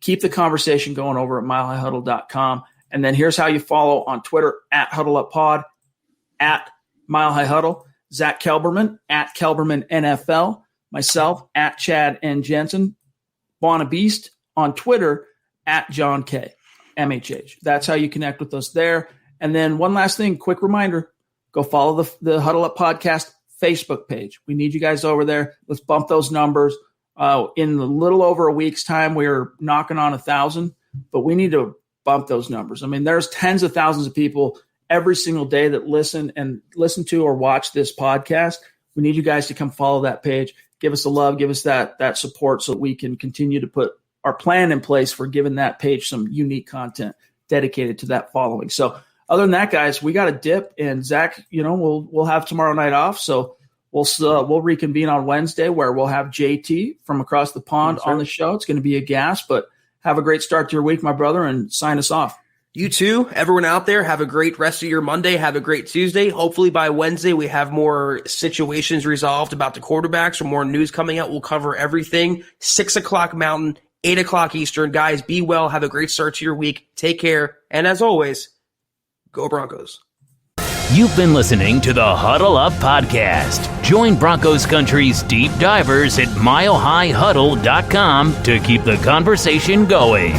Keep the conversation going over at milehighhuddle.com. And then here's how you follow on Twitter, at HuddleUpPod, at MileHighHuddle, Zack Kelberman, at Kelberman NFL, myself, at Chad and Jensen, Beast on Twitter, at John K, MHH. That's how you connect with us there. And then one last thing, quick reminder, go follow the Huddle Up Podcast Facebook page. We need you guys over there. Let's bump those numbers. In a little over a week's time, we're knocking on 1,000, but we need to bump those numbers. There's tens of thousands of people every single day that listen to or watch this podcast. We need you guys to come follow that page. Give us the love, give us that support so that we can continue to put our plan in place for giving that page some unique content dedicated to that following. So other than that, guys, we got a dip, and Zach, we'll have tomorrow night off. So we'll reconvene on Wednesday where we'll have JT from across the pond on the show. It's going to be a gas, but have a great start to your week, my brother, and sign us off. You too, everyone out there, have a great rest of your Monday. Have a great Tuesday. Hopefully by Wednesday, we have more situations resolved about the quarterbacks or more news coming out. We'll cover everything. 6 o'clock Mountain, 8 o'clock Eastern. Guys, be well. Have a great start to your week. Take care. And as always, go Broncos. You've been listening to the Huddle Up Podcast. Join Broncos Country's deep divers at milehighhuddle.com to keep the conversation going.